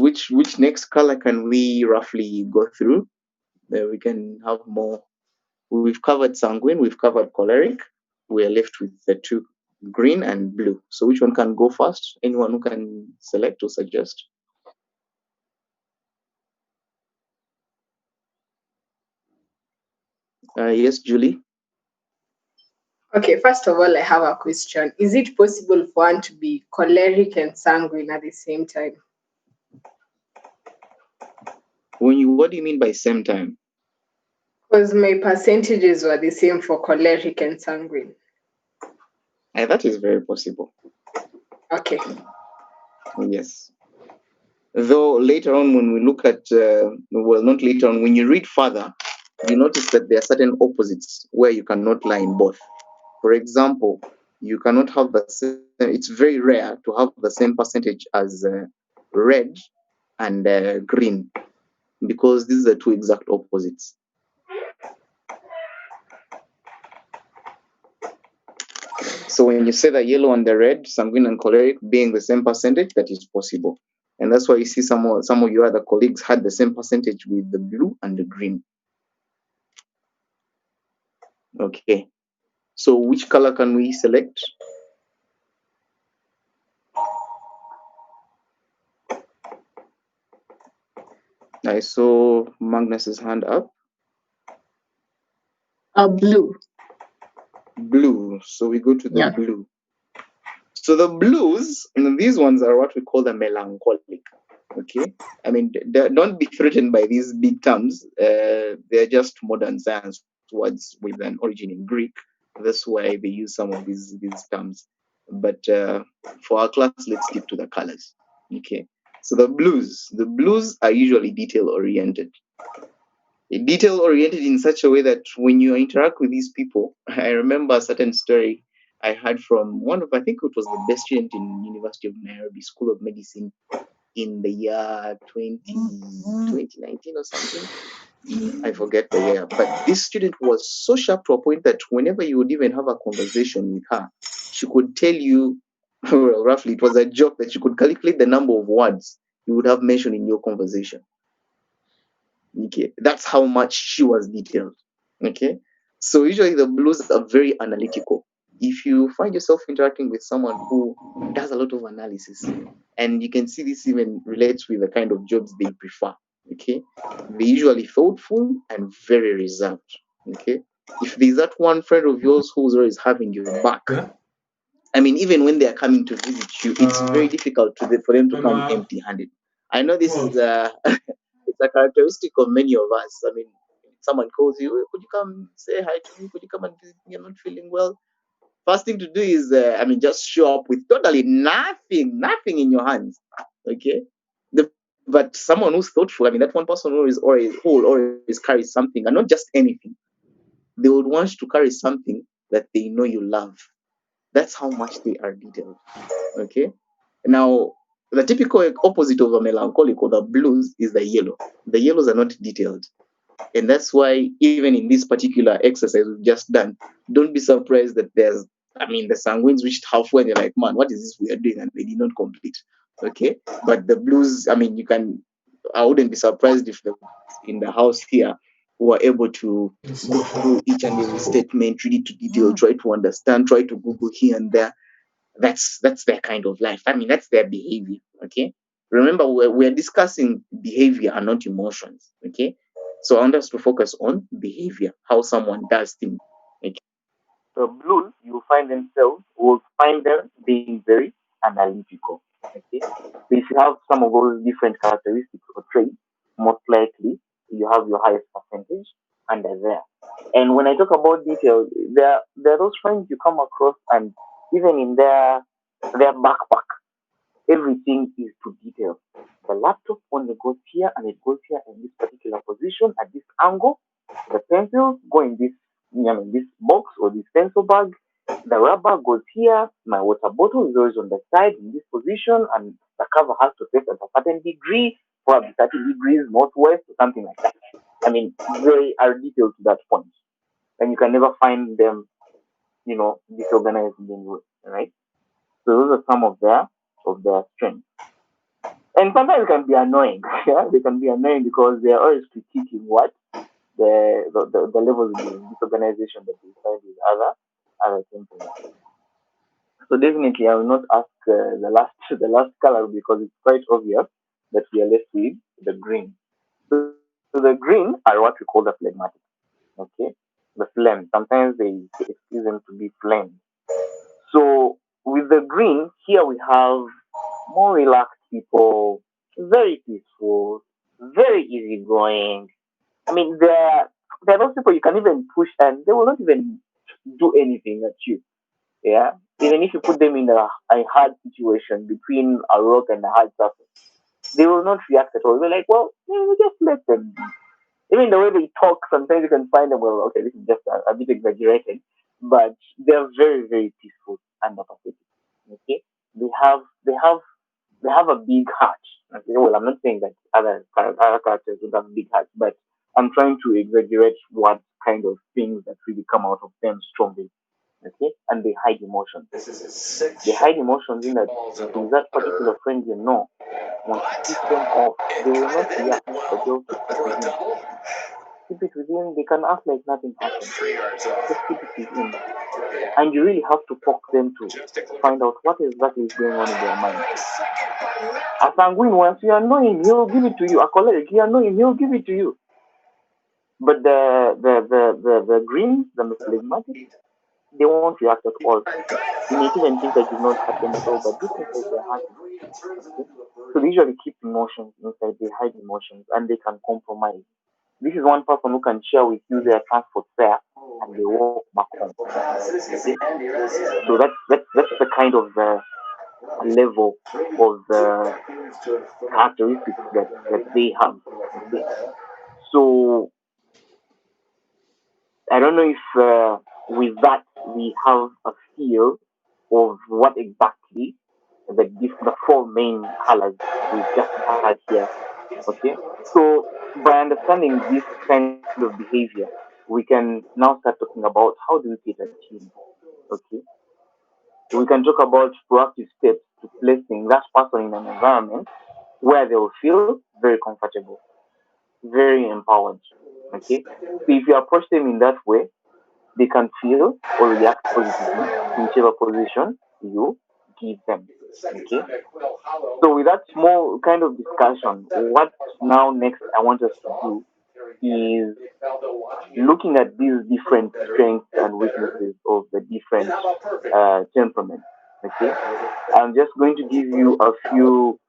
next color can we roughly go through? We can have more. We've covered sanguine, we've covered choleric. We're left with the two, green and blue. So which one can go first? Anyone who can select or suggest? Yes, Julie. Okay, first of all, I have a question. Is it possible for one to be choleric and sanguine at the same time? What do you mean by same time? Because my percentages were the same for choleric and sanguine. That is very possible. Okay. Yes. Though later on, when we look at, not later on, when you read further, you notice that there are certain opposites where you cannot lie in both. For example, you cannot have the same, it's very rare to have the same percentage as red and green, because these are two exact opposites. So when you say the yellow and the red, sanguine and choleric being the same percentage, that is possible. And that's why you see some of your other colleagues had the same percentage with the blue and the green. Okay. So which color can we select? I saw Magnus's hand up. Blue. Blue. So we go to the blue. So the blues, these ones are what we call the melancholic. Okay. I mean, don't be threatened by these big terms. They're just modern science words with an origin in Greek. That's why they use some of these terms. But for our class, let's stick to the colors. Okay. So the blues are usually detail oriented. Detail oriented in such a way that when you interact with these people, I remember a certain story I heard from one of, I think it was the best student in University of Nairobi School of Medicine in the year 2019 or something. I forget the year, but this student was so sharp to a point that whenever you would even have a conversation with her, she could tell you, well, roughly, it was a joke that she could calculate the number of words you would have mentioned in your conversation. Okay, that's how much she was detailed. Okay, so usually the blues are very analytical. If you find yourself interacting with someone who does a lot of analysis, and you can see this even relates with the kind of jobs they prefer. Okay, they're usually thoughtful and very reserved. Okay, if there's that one friend of yours who's always having your back, I mean, even when they are coming to visit you, it's very difficult for them to come empty-handed. I know this is it's a characteristic of many of us. I mean, someone calls you, "Hey, could you come say hi to me? Could you come and visit me? I'm not feeling well." First thing to do is, just show up with totally nothing in your hands. Okay, but someone who's thoughtful, I mean, that one person who will always carry something, and not just anything. They would want to carry something that they know you love. That's how much they are detailed. Okay. Now, the typical opposite of a melancholic or the blues is the yellow. The yellows are not detailed. And that's why even in this particular exercise we've just done, don't be surprised that the sanguines reached halfway and you're like, man, what is this we are doing? And they did not complete. Okay. But the blues, I wouldn't be surprised if in the house here, who are able to go through each and every statement, read it to detail, try to understand, try to Google here and there. That's their kind of life. I mean, that's their behavior. Okay. Remember, we're discussing behavior and not emotions. Okay. So I want us to focus on behavior, how someone does things. Okay. The blues, you find themselves, will find them being very analytical. Okay. So if you have some of those different characteristics or traits, most likely you have your highest percentage under there. And when I talk about detail, there are those friends you come across, and even in their backpack, everything is to detail. The laptop only goes here and it goes here in this particular position at this angle. The pencils go in this, this box or this pencil bag. The rubber goes here. My water bottle is always on the side in this position, and the cover has to face at a certain degree, probably 30 degrees northwest or something like that. I mean, they are detailed to that point, and you can never find them, disorganized in any way, right? So those are some of their strengths. And sometimes it can be annoying. Yeah, they can be annoying because they are always critiquing what the levels of disorganization that we find with other temperaments. So definitely, I will not ask the last color because it's quite obvious that we are left with the green. So the green are what we call the phlegmatic. Okay, the phlegm. Sometimes they excuse them to be phlegm. So with the green, here we have more relaxed people, very peaceful, very easygoing. I mean, there are those people you can even push and they will not even do anything at you. Yeah, even if you put them in a hard situation between a rock and a hard surface, they will not react at all. They're like, well, we just let them be. Even the way they talk, sometimes you can find them, well, okay, this is just a bit exaggerated, but they're very, very peaceful and apathetic. Okay, they have they have they have a big heart. Okay, well, I'm not saying that other characters don't have big hearts, but I'm trying to exaggerate what kind of things that really come out of them strongly. Okay, and they hide emotions. They hide emotions in that with that particular friend once you piss them off, they will not react, but they'll keep it within. Keep it within. They can act like nothing happened. Just keep it within, and you really have to poke them to find out what exactly is going on in their mind. A sanguine, once you annoy him, he'll give it to you. A choleric, you annoy him, he'll give it to you. But the greens, the phlegmatic, they won't react at all. You may even think that you've not hurt them at all, but deep inside they're hurting. Okay? So they usually keep emotions inside, they hide emotions, and they can compromise. This is one person who can share with you their transport fare and they walk back home. Okay? So that's the kind of level of the characteristics that they have. Okay? So I don't know if with that we have a feel of what exactly the four main colors we've just had here. Okay, so by understanding this kind of behavior, we can now start talking about how do we create a team. Okay, we can talk about proactive steps to placing that person in an environment where they will feel very comfortable, very empowered. Okay, so if you approach them in that way, they can feel or react positively to whichever position you give them. Okay. So with that small kind of discussion, what now next I want us to do is looking at these different strengths and weaknesses of the different temperaments. Okay. I'm just going to give you a few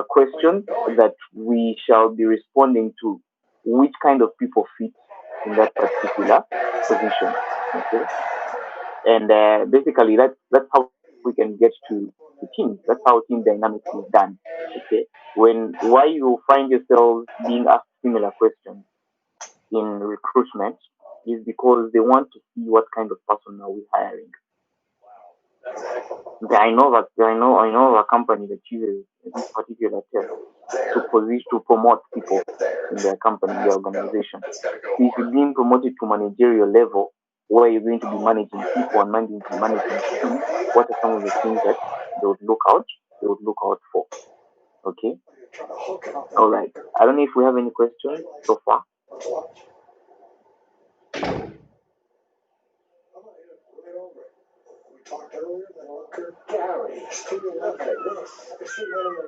questions that we shall be responding to which kind of people fit in that particular position. Okay, and basically that's how we can get to teams. That's how team dynamics is done. Okay, why you find yourselves being asked similar questions in recruitment is because they want to see what kind of person are we hiring. I know of a company that uses this particular test to promote people in their company, in their organization. So if you're being promoted to managerial level, where you're going to be managing people and managing teams, what are some of the things that they would look out for? Okay. All right. I don't know if we have any questions so far.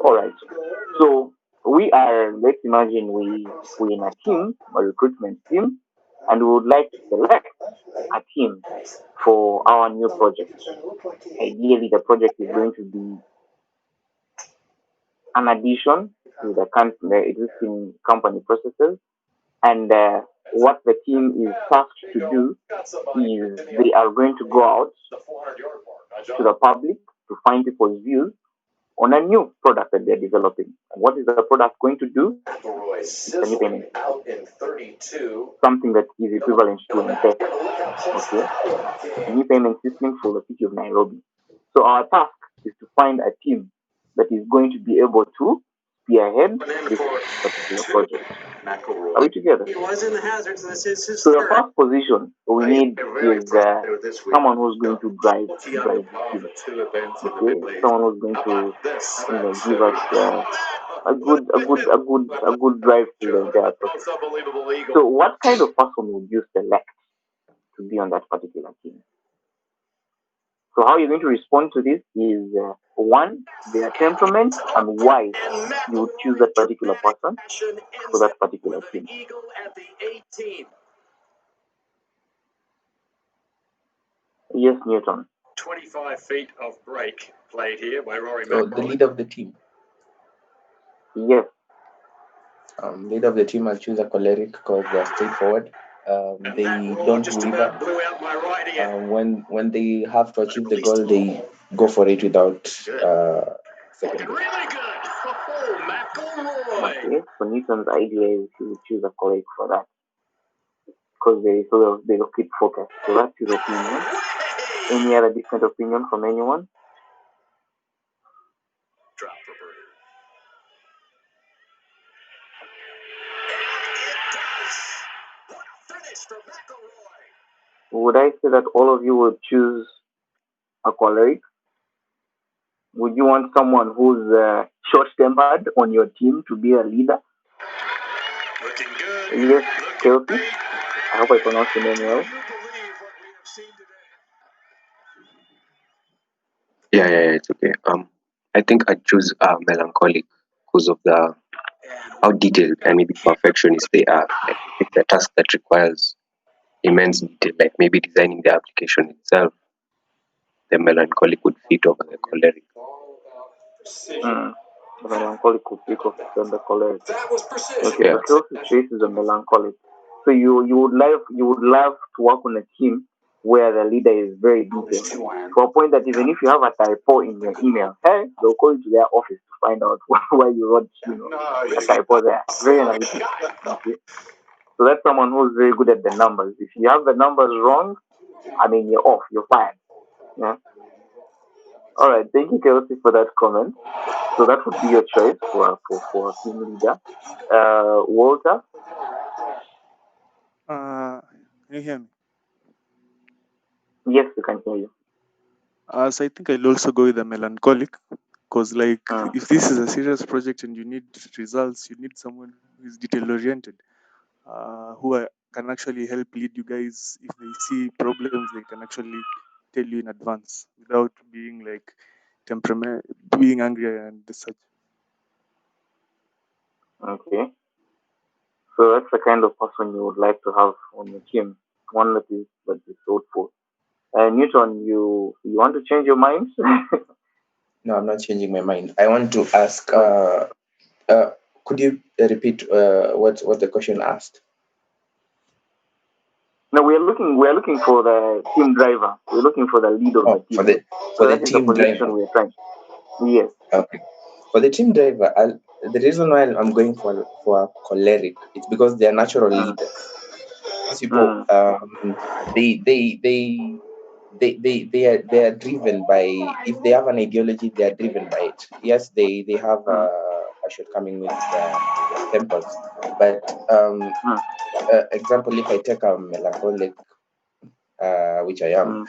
All right. So we are. Let's imagine we in a team, a recruitment team, and we would like to select a team for our new project. Ideally, the project is going to be an addition to the existing company processes. And what the team is tasked to do is they are going to go out to the public to find people's views on a new product that they're developing. And what is the product going to do? It's a new payment system. Something that is equivalent to M-Pesa. Okay? A new payment system for the city of Nairobi. So our task is to find a team that is going to be able to spearhead this particular project. Are we together? So the first position we need is someone who's going to drive the team. Okay, someone who's going to, give us a good drive to the entire process. So what kind of person would you select to be on that particular team? So how you're going to respond to this is one, their temperament and why you would choose that particular person for that particular team. Yes, Newton. 25 feet of break played here by Rory So McIlroy. the leader of the team. Yes. Leader of the team, I'll choose a choleric because they're straightforward. They don't waver. When they have to achieve the goal, they go for it without second. Okay, so Newton's idea is to choose a colleague for that because they keep focused. So that's his opinion. Any other different opinion from anyone? Would I say that all of you would choose a choleric? Would you want someone who's short-tempered on your team to be a leader? Yes, Kelsey. I hope I pronounced your name well. Yeah, it's okay. I think I'd choose melancholic because of how detailed and maybe perfectionist they are. Like it's a task that requires immense detail, like maybe designing the application itself. The melancholic would fit over the choleric. The melancholic would pick up from the choleric. Okay, Yeah. so Kelsey's choice is a melancholic. So you would love to work on a team where the leader is very detailed to a point that even if you have a typo in your email, hey, they'll call you to their office to find out why you wrote a typo there. Very analytical. Okay. So that's someone who's very good at the numbers. If you have the numbers wrong, you're off, you're fired. Yeah. All right, thank you, Kelsey, for that comment. So that would be your choice for a team leader. Walter. Can you hear me? Yes, we can hear you. So I think I'll also go with the melancholic because, if this is a serious project and you need results, you need someone who is detail oriented, can actually help lead you guys. If they see problems, they can actually tell you in advance without being being angry and such. Okay. So that's the kind of person you would like to have on your team. One that is thoughtful. Newton, you want to change your mind? No, I'm not changing my mind. I want to ask. Could you repeat what the question asked? No, we're looking for the team driver. We're looking for the lead of the team. For the team driver. We're trying. Yes. Okay. For the team driver, the reason why I'm going for a choleric is because they are natural leaders. These people, they are driven by, if they have an ideology, they are driven by it. Yes, they have a shortcoming with their tempers, but example, if I take a melancholic, which I am,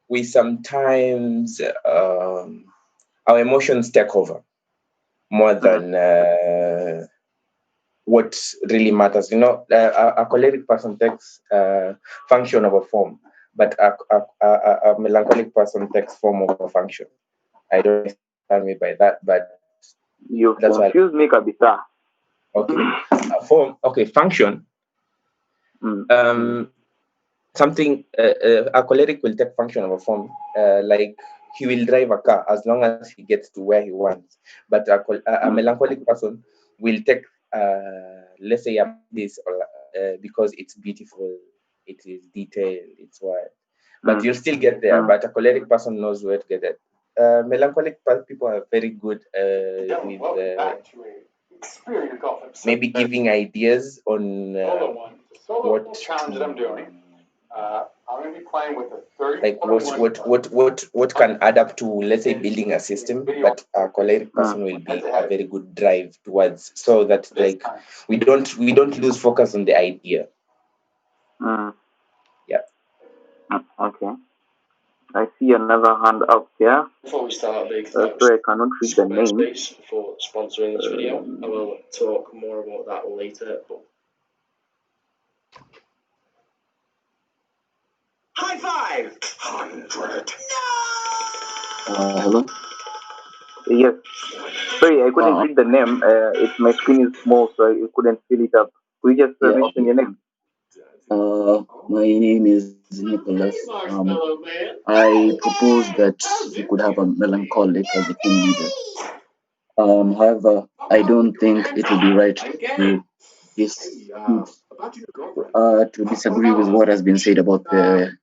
we sometimes our emotions take over more than what really matters. A choleric person takes function over form. but a melancholic person takes form of a function. I don't understand me by that, but You've that's why. confused me, Kabisa. Okay, function. Something a choleric will take function of a form, like he will drive a car as long as he gets to where he wants. But a melancholic person will take, let's say, this because it's beautiful, it is detailed, it's what. But you'll still get there. But a choleric person knows where to get it. Melancholic people are very good with maybe giving ideas on what challenge that I'm doing. I'm going to be playing with a 30. like what can add up to, let's say, building a system. But a choleric person will be a very good drive towards, so that like we don't lose focus on the idea. Yeah. Okay. I see another hand up here. Before we start, big Sorry, I cannot read the name. Squarespace for sponsoring this video. I will talk more about that later. But High 500. Hello? Yes. Sorry, I couldn't read the name. My screen is small, so I couldn't fill it up. Could you just mention your name? My name is Nicholas. I propose that we could have a melancholic as a team leader. However, I don't think it would be right to disagree with what has been said about the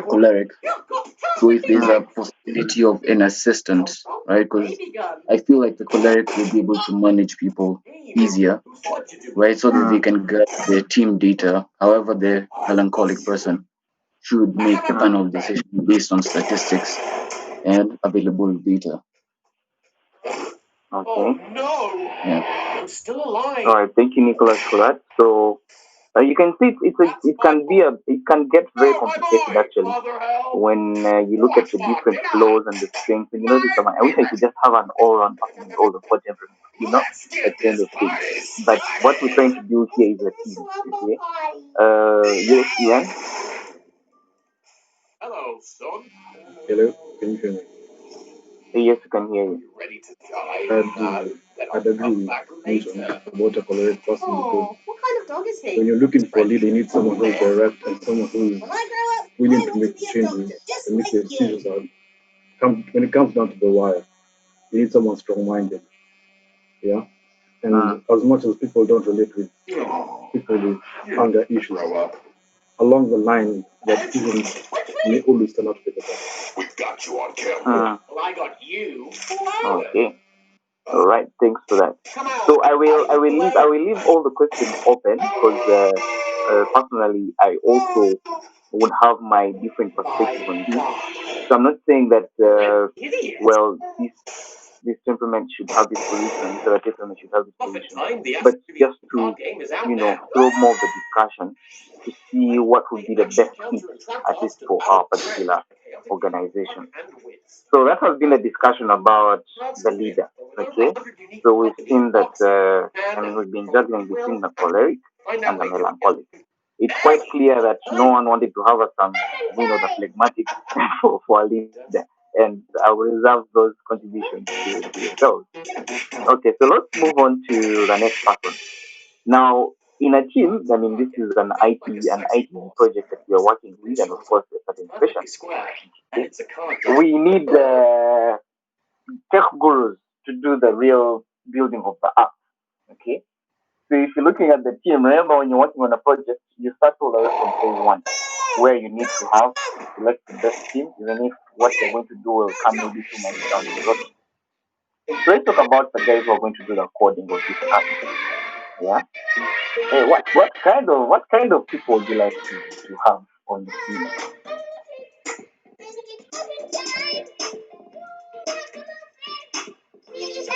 choleric. So if there's a possibility of an assistant, right? Because I feel like the choleric will be able to manage people easier, right? So that they can get their team data. However, the melancholic person should make the final decision based on statistics and available data. Okay. Yeah. I'm still alive. All right. Thank you, Nicholas, for that. So you can see it can get very complicated actually when you look at the different flows and the strengths. And you notice, I wish I could just have an all-round person with all the four temperaments, that kind of thing. But what we're trying to do here is a team. Okay. Yes, Ian. Hello, son. Hello, can you hear me? Yes, I can hear you. Ready to die? I'd agree with Newton about a choleric person because when you're looking for a leader, you need someone who's direct and someone who's willing to make changes and make the decisions when it comes down to the wire. You need someone strong-minded. Yeah. And as much as people don't relate with people with anger issues, along the line, their decisions may always turn out to be the best. We've got you on camera. Well, I got you. Okay. All right. Thanks for that. So I will leave all the questions open because personally I also would have my different perspective on this. So I'm not saying that this temperament should have this position, this other temperament should have this position, but just to throw more of the discussion to see what would be the best fit, at least for our particular organization. So that has been a discussion about the leader. Okay, so we've seen that we've been juggling between the choleric and the melancholic. It's quite clear that no one wanted to have the phlegmatic for a leader, and I will reserve those contributions to yourselves. Okay, so let's move on to the next person. Now, in a team, this is an IT project that we are working with, and of course, a certain special. We need tech gurus to do the real building of the app. Okay, so if you're looking at the team, remember when you're working on a project, you start all the way from phase one, where you need to select the best team, even if what you're going to do will come maybe 2 months down the road. So let's talk about the guys who are going to do the coding of this app. Yeah. Hey, what kind of people would you like to have on the team?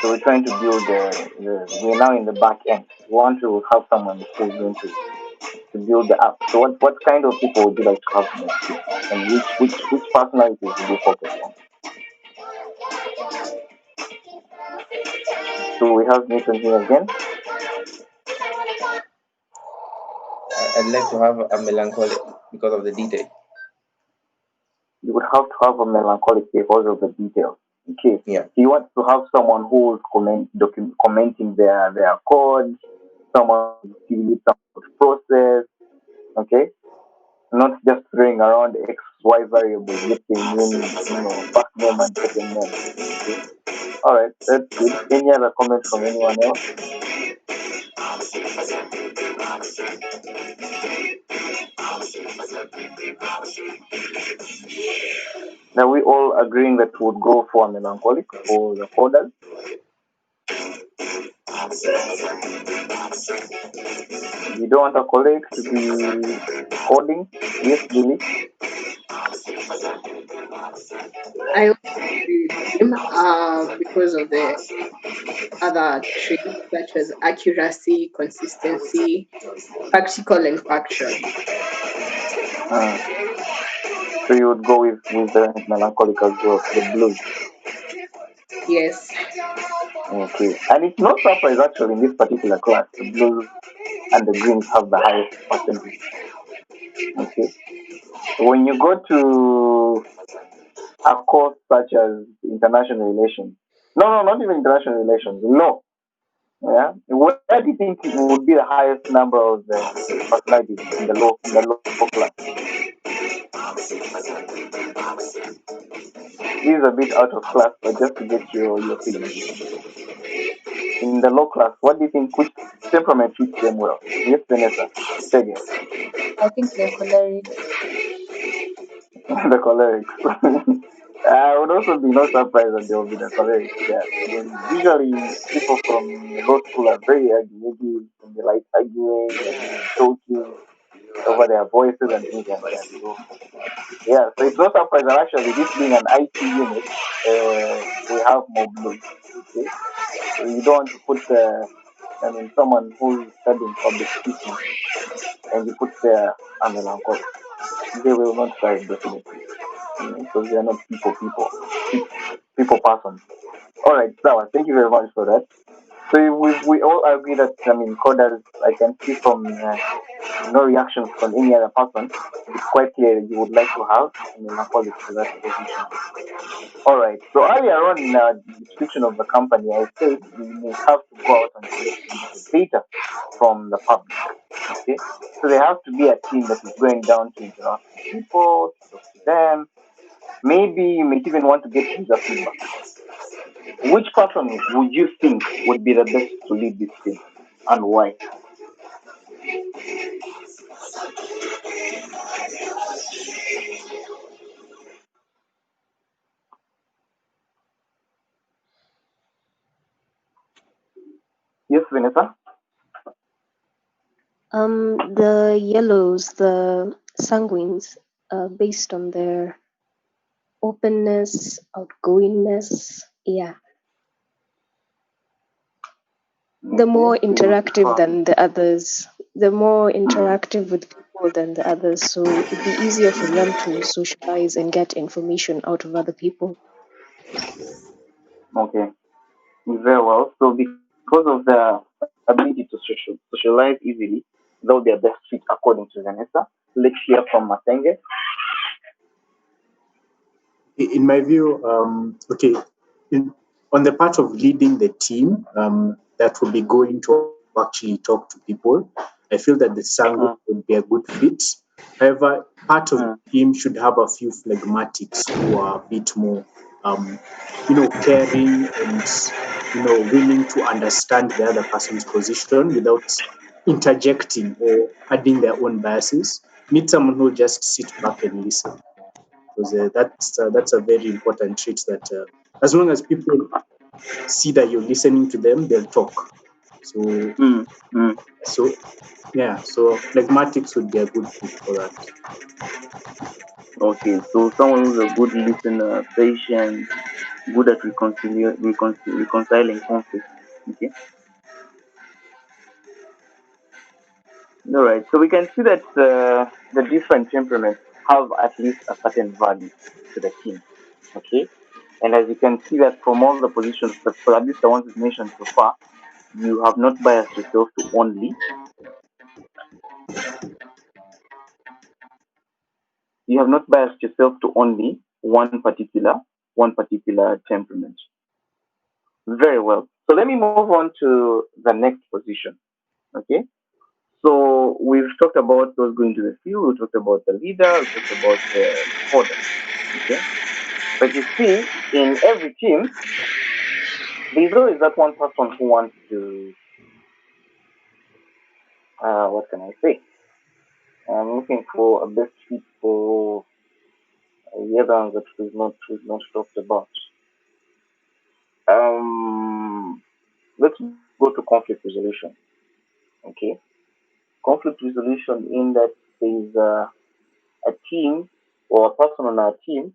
So we're trying to build we're now in the back end. We want to have someone who's going to build the app. So what kind of people would you like to have on the team? And which personalities would you focus on? So we have Nathan here again. I'd like to have a melancholic because of the detail. have to have a melancholic because of the details. Okay. Yeah. He wants to have someone who's commenting their code, someone who's giving it some process. Okay. Not just throwing around X, Y variables, just saying first name and second name. Okay. All right, that's good. Any other comments from anyone else? Now we all agreeing that we would go for a melancholic for the coders. You don't want a colleague to be coding? Yes, Billy? I also agree with him because of the other traits such as accuracy, consistency, practical, and factual. So you would go with the melancholic as well, the blues. Yes. Okay. And it's no surprise actually in this particular class, the blues and the greens have the highest percentage. Okay. When you go to a course such as international relations, no, not even international relations, law. Yeah. Where do you think would be the highest number of the personalities in the law class? This is a bit out of class, but just to get your feeling. In the law class, what do you think? Which temperament fits them well? Yes, Vanessa. Say again. I think the choleric. The cholerics. I would also be not surprised that there will be the cholerics there. Then usually people from law school are very argumentative and they like arguing and talking over their voices and things like that. So yeah, so it's no surprise that actually this being an IT unit, we have more blues. Okay, so you don't want to put someone who's studying public speaking and you put there a melancholic. They will not thrive definitely because they are not people persons. All right, Sawa, thank you very much for that. So we all agree that coders, I can see from no reactions from any other person, it's quite clear that you would like to have a melancholic for that position. All right. So earlier on in the description of the company, I said we may have to go out and collect the data from the public. Okay. So there has to be a team that is going down to interact with people, to talk to them. Maybe you may even want to get user feedback. Which person would you think would be the best to lead this team, and why? Yes, Vanessa. The yellows, the sanguines, based on their openness, outgoingness. Yeah. The more interactive than the others. The more interactive with people than the others. So it'd be easier for them to socialize and get information out of other people. Okay. Very well. So because of the ability to socialize easily, though they are best fit according to Vanessa. Let's hear from Matenge. In my view, on the part of leading the team that will be going to actually talk to people, I feel that the sanguine would be a good fit. However, part of the team should have a few phlegmatics who are a bit more, caring and, willing to understand the other person's position without interjecting or adding their own biases. Need someone who will just sit back and listen. Because that's a very important trait that as long as people see that you're listening to them, they'll talk. So phlegmatics would be a good fit for that. Okay, so someone who's a good listener, patient, good at reconciling conflict. Okay. All right. So we can see that the different temperaments have at least a certain value to the team. Okay. And as you can see that from all the positions, for at least the ones we've mentioned so far, you have not biased yourself to only. You have not biased yourself to only one particular temperament. Very well. So let me move on to the next position. Okay. So we've talked about those going to the field. We talked about the leader. We talked about the coder. Okay. But you see, in every team, there's always that one person who wants to, what can I say? I'm looking for a best fit for the other one that we've not talked about. Let's go to conflict resolution. Okay, conflict resolution in that there's a team or a person on our team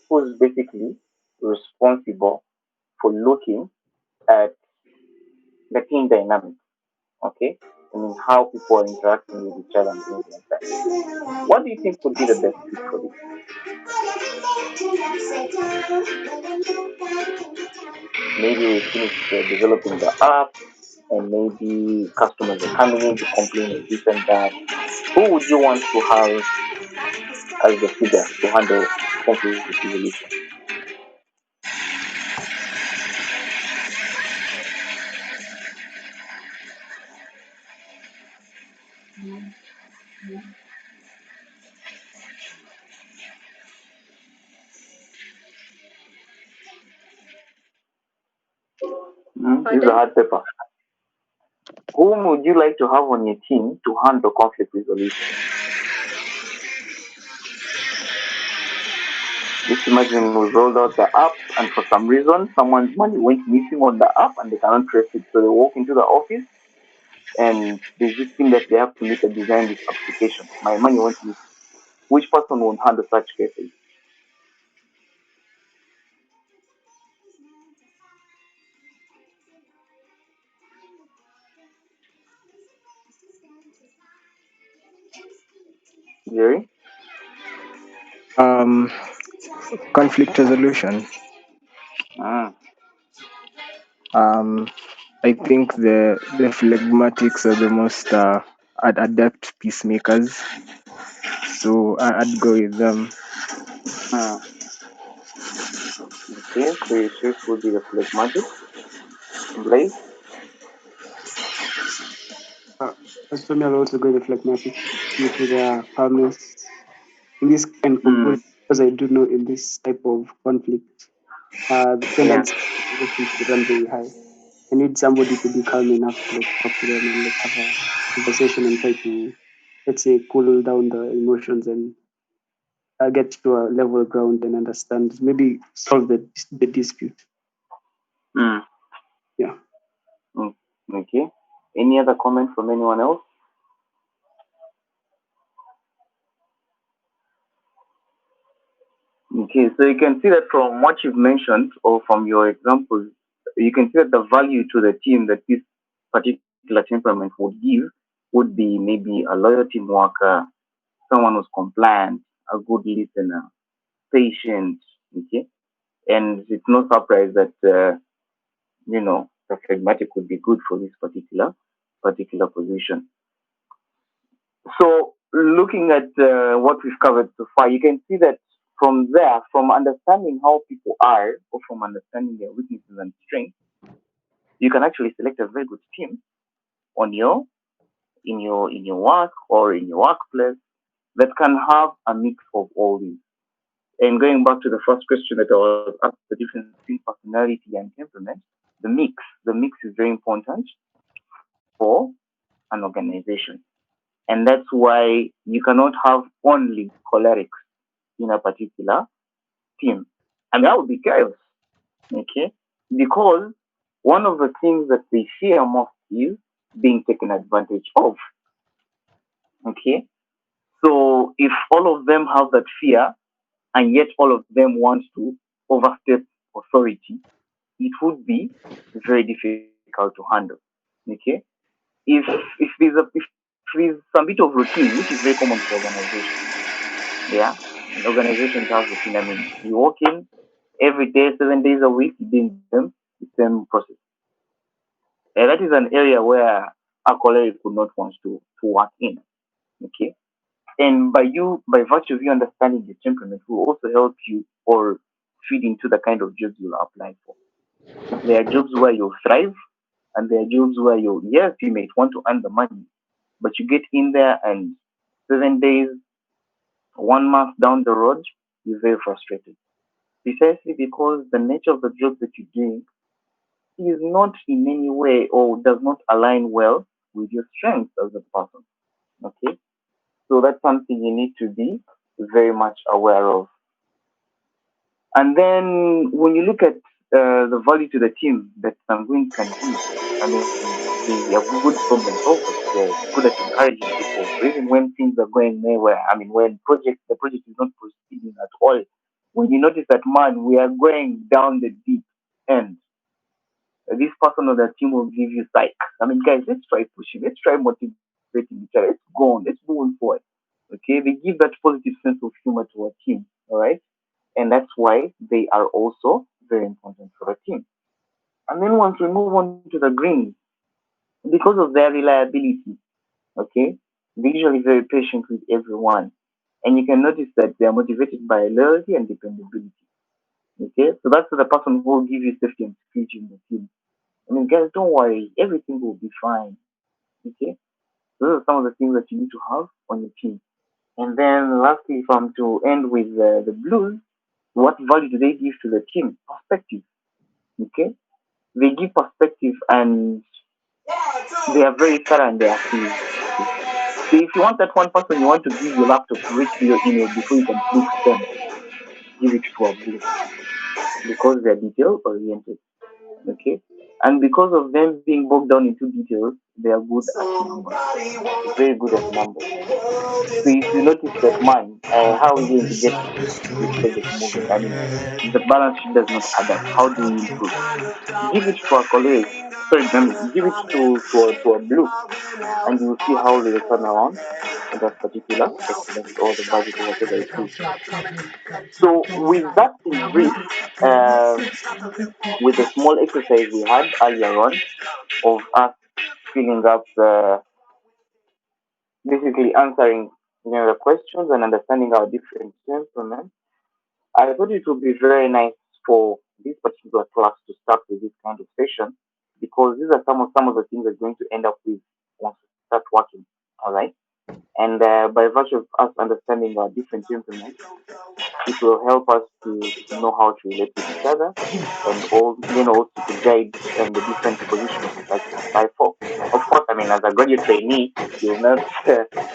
who's basically responsible for looking at the team dynamics. Okay, I mean how people are interacting with each other and things like that. What do you think would be the best fit for this? Maybe we finished developing the app, and maybe customers are coming in to complain of this and that. Who would you want to have as the figure to handle conflict resolution? This is a hard paper. Whom would you like to have on your team to handle conflict resolution? Just imagine we rolled out the app, and for some reason, someone's money went missing on the app, and they cannot trace it. So they walk into the office, and there's this thing that they have to meet and design this application. My money went missing. Which person would handle such cases? Jerry? Conflict resolution. I think the phlegmatics are the most adept peacemakers, so I'd go with them. Okay, so your choice would be the phlegmatic. Blaze? As for me, I'll also go the phlegmatic due to their calmness in this and composure, because I do know in this type of conflict, the tendency of emotions to run very high. I need somebody to be calm enough to like talk to them and like have a conversation and try to, let's say, cool down the emotions and get to a level ground and understand, maybe solve the dispute. Yeah. Okay. Any other comment from anyone else? Okay, so you can see that from what you've mentioned or from your examples, you can see that the value to the team that this particular temperament would give would be maybe a loyal team worker, someone who's compliant, a good listener, patient, okay? And it's no surprise that, the phlegmatic would be good for this particular position. So looking at what we've covered so far, you can see that from there, from understanding how people are, or from understanding their weaknesses and strengths, you can actually select a very good team in your work or in your workplace that can have a mix of all these. And going back to the first question that I was asked, the difference between personality and temperament, the mix is very important for an organization. And that's why you cannot have only cholerics in a particular team. I mean, that would be chaos. Okay? Because one of the things that they fear most is being taken advantage of. Okay? So if all of them have that fear and yet all of them want to overstep authority, it would be very difficult to handle. Okay? If there's some bit of routine, which is very common for organizations. Yeah. And organizations have routine. I mean, you walk in every day, 7 days a week, you're doing the same process. And that is an area where a colleague could not want to work in. Okay. And by virtue of you understanding your temperament, will also help you or feed into the kind of jobs you'll apply for. There are jobs where you'll thrive, and there are jobs where yes, you may want to earn the money, but you get in there and 7 days, 1 month down the road, you're very frustrated. Precisely because the nature of the job that you're doing is not in any way or does not align well with your strengths as a person. Okay? So that's something you need to be very much aware of. And then when you look at the value to the team that Sanguine can give, I mean, they are good problem solvers. They're good at encouraging people. So even when things are going nowhere, I mean, when the project is not proceeding at all, when you notice that, man, we are going down the deep end, this person on the team will give you psych. I mean, guys, let's try pushing. Let's try motivating each other. Let's go on. Let's move on forward. Okay, they give that positive sense of humor to a team. All right, and that's why they are also very important for a team. And then once we move on to the greens, because of their reliability, okay, they're usually very patient with everyone, and you can notice that they are motivated by loyalty and dependability. Okay, so that's the person who will give you safety and security in the team. I mean, guys, don't worry, everything will be fine. Okay, those are some of the things that you need to have on your team. And then lastly, if I'm to end with the blues, what value do they give to the team? Perspective. Okay, they give perspective and they are very thorough in their activities. So if you want that one person you want to give your laptop to read through your email before you can click send, give it to a blue because they're detail oriented. Okay, and because of them being bogged down into details, they are good at numbers, very good at numbers. So if you notice that, man, how are we going to get this project moving? I mean, the balance sheet does not add up. How do we improve? Give it to a colleague. Sorry, I mean, give it to a blue, and you will see how they will turn around that particular estimate or the budget or whatever it is. So with that in brief, uh, with the small exercise we had earlier on of us filling up basically answering the questions and understanding our different temperaments, I thought it would be very nice for this particular class to start with this kind of session because these are some of the things we're going to end up with once we start working. All right. And by virtue of us understanding our different temperaments, it will help us to know how to relate with each other and also to guide the different positions we'd like to apply for. Of course, I mean, as a graduate trainee, you'll not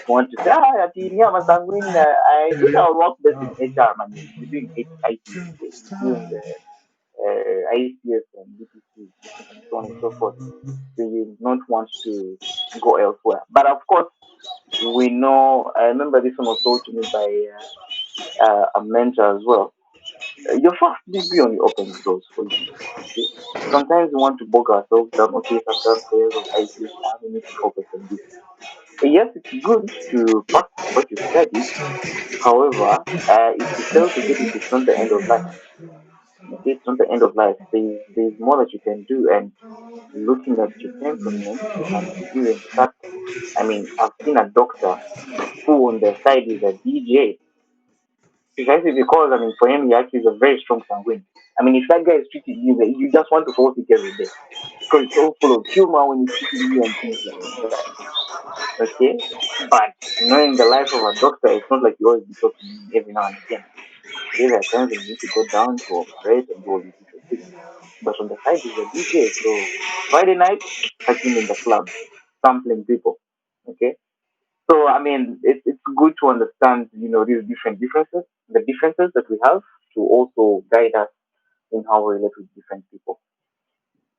want to say, yeah, Masangwin, I think I'll work best in HR, man. You're doing IT, you're doing ICS and BPC and so on and so forth. So you don't want to go elsewhere. But of course, we know, I remember this one was told to me by a mentor as well. Your first degree only opens doors for you. Okay? Sometimes we want to bog ourselves down. Okay, I've done 4 years of ICS, now we need to focus on this. Yes, it's good to practice what you studied. However, if you fail to get it, it's not the end of life. Okay, it's not the end of life. There's more that you can do, and looking at your temperament and reviewing the fact. I mean, I've seen a doctor who on the side is a DJ. Precisely because, I mean, for him, he actually is a very strong sanguine. I mean, if that guy is treating you, you just want to force it every day because it's all full of humor when he's treating you and things like that. Okay? But knowing the life of a doctor, it's not like you always be talking to him every now and again. Okay, there are times when you need to go down to operate and do all these different things. But on the side, he's a DJ. So Friday night, catch him in the club, sampling people. Okay? So I mean, it's good to understand, these the differences that we have to also guide us in how we relate with different people.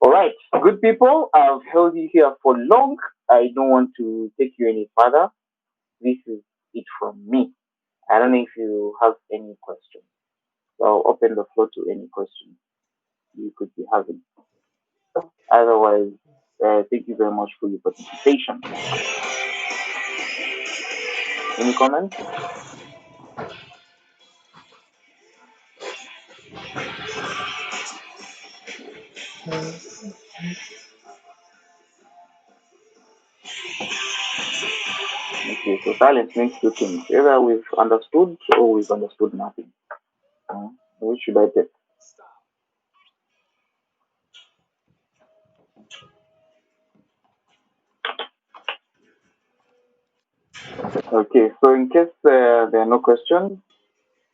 All right, good people, I've held you here for long. I don't want to take you any further. This is it from me. I don't know if you have any questions. So I'll open the floor to any questions you could be having. Otherwise, thank you very much for your participation. Any comments? Okay, so silence means two things. Either we've understood or we've understood nothing. Which should I take? Okay, so in case there are no questions,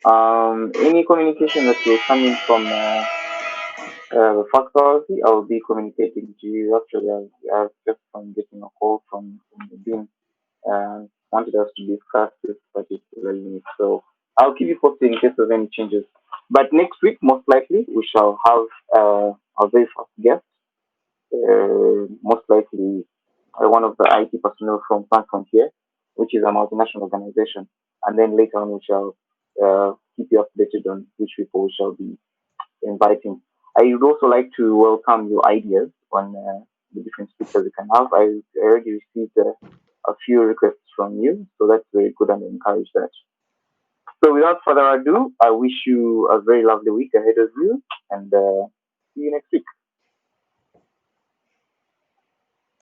any communication that will come in from the faculty, I will be communicating to you. Actually, I've just from getting a call from the dean, wanted us to discuss this particular unit. So I'll keep you posted in case of any changes. But next week, most likely, we shall have our very first guest, most likely one of the IT personnel from Sun Frontier, which is a multinational organization. And then later on, we shall keep you updated on which people we shall be inviting. I would also like to welcome your ideas on the different speakers we can have. I already received a few requests from you, so that's very good and I encourage that. So without further ado, I wish you a very lovely week ahead of you and see you next week.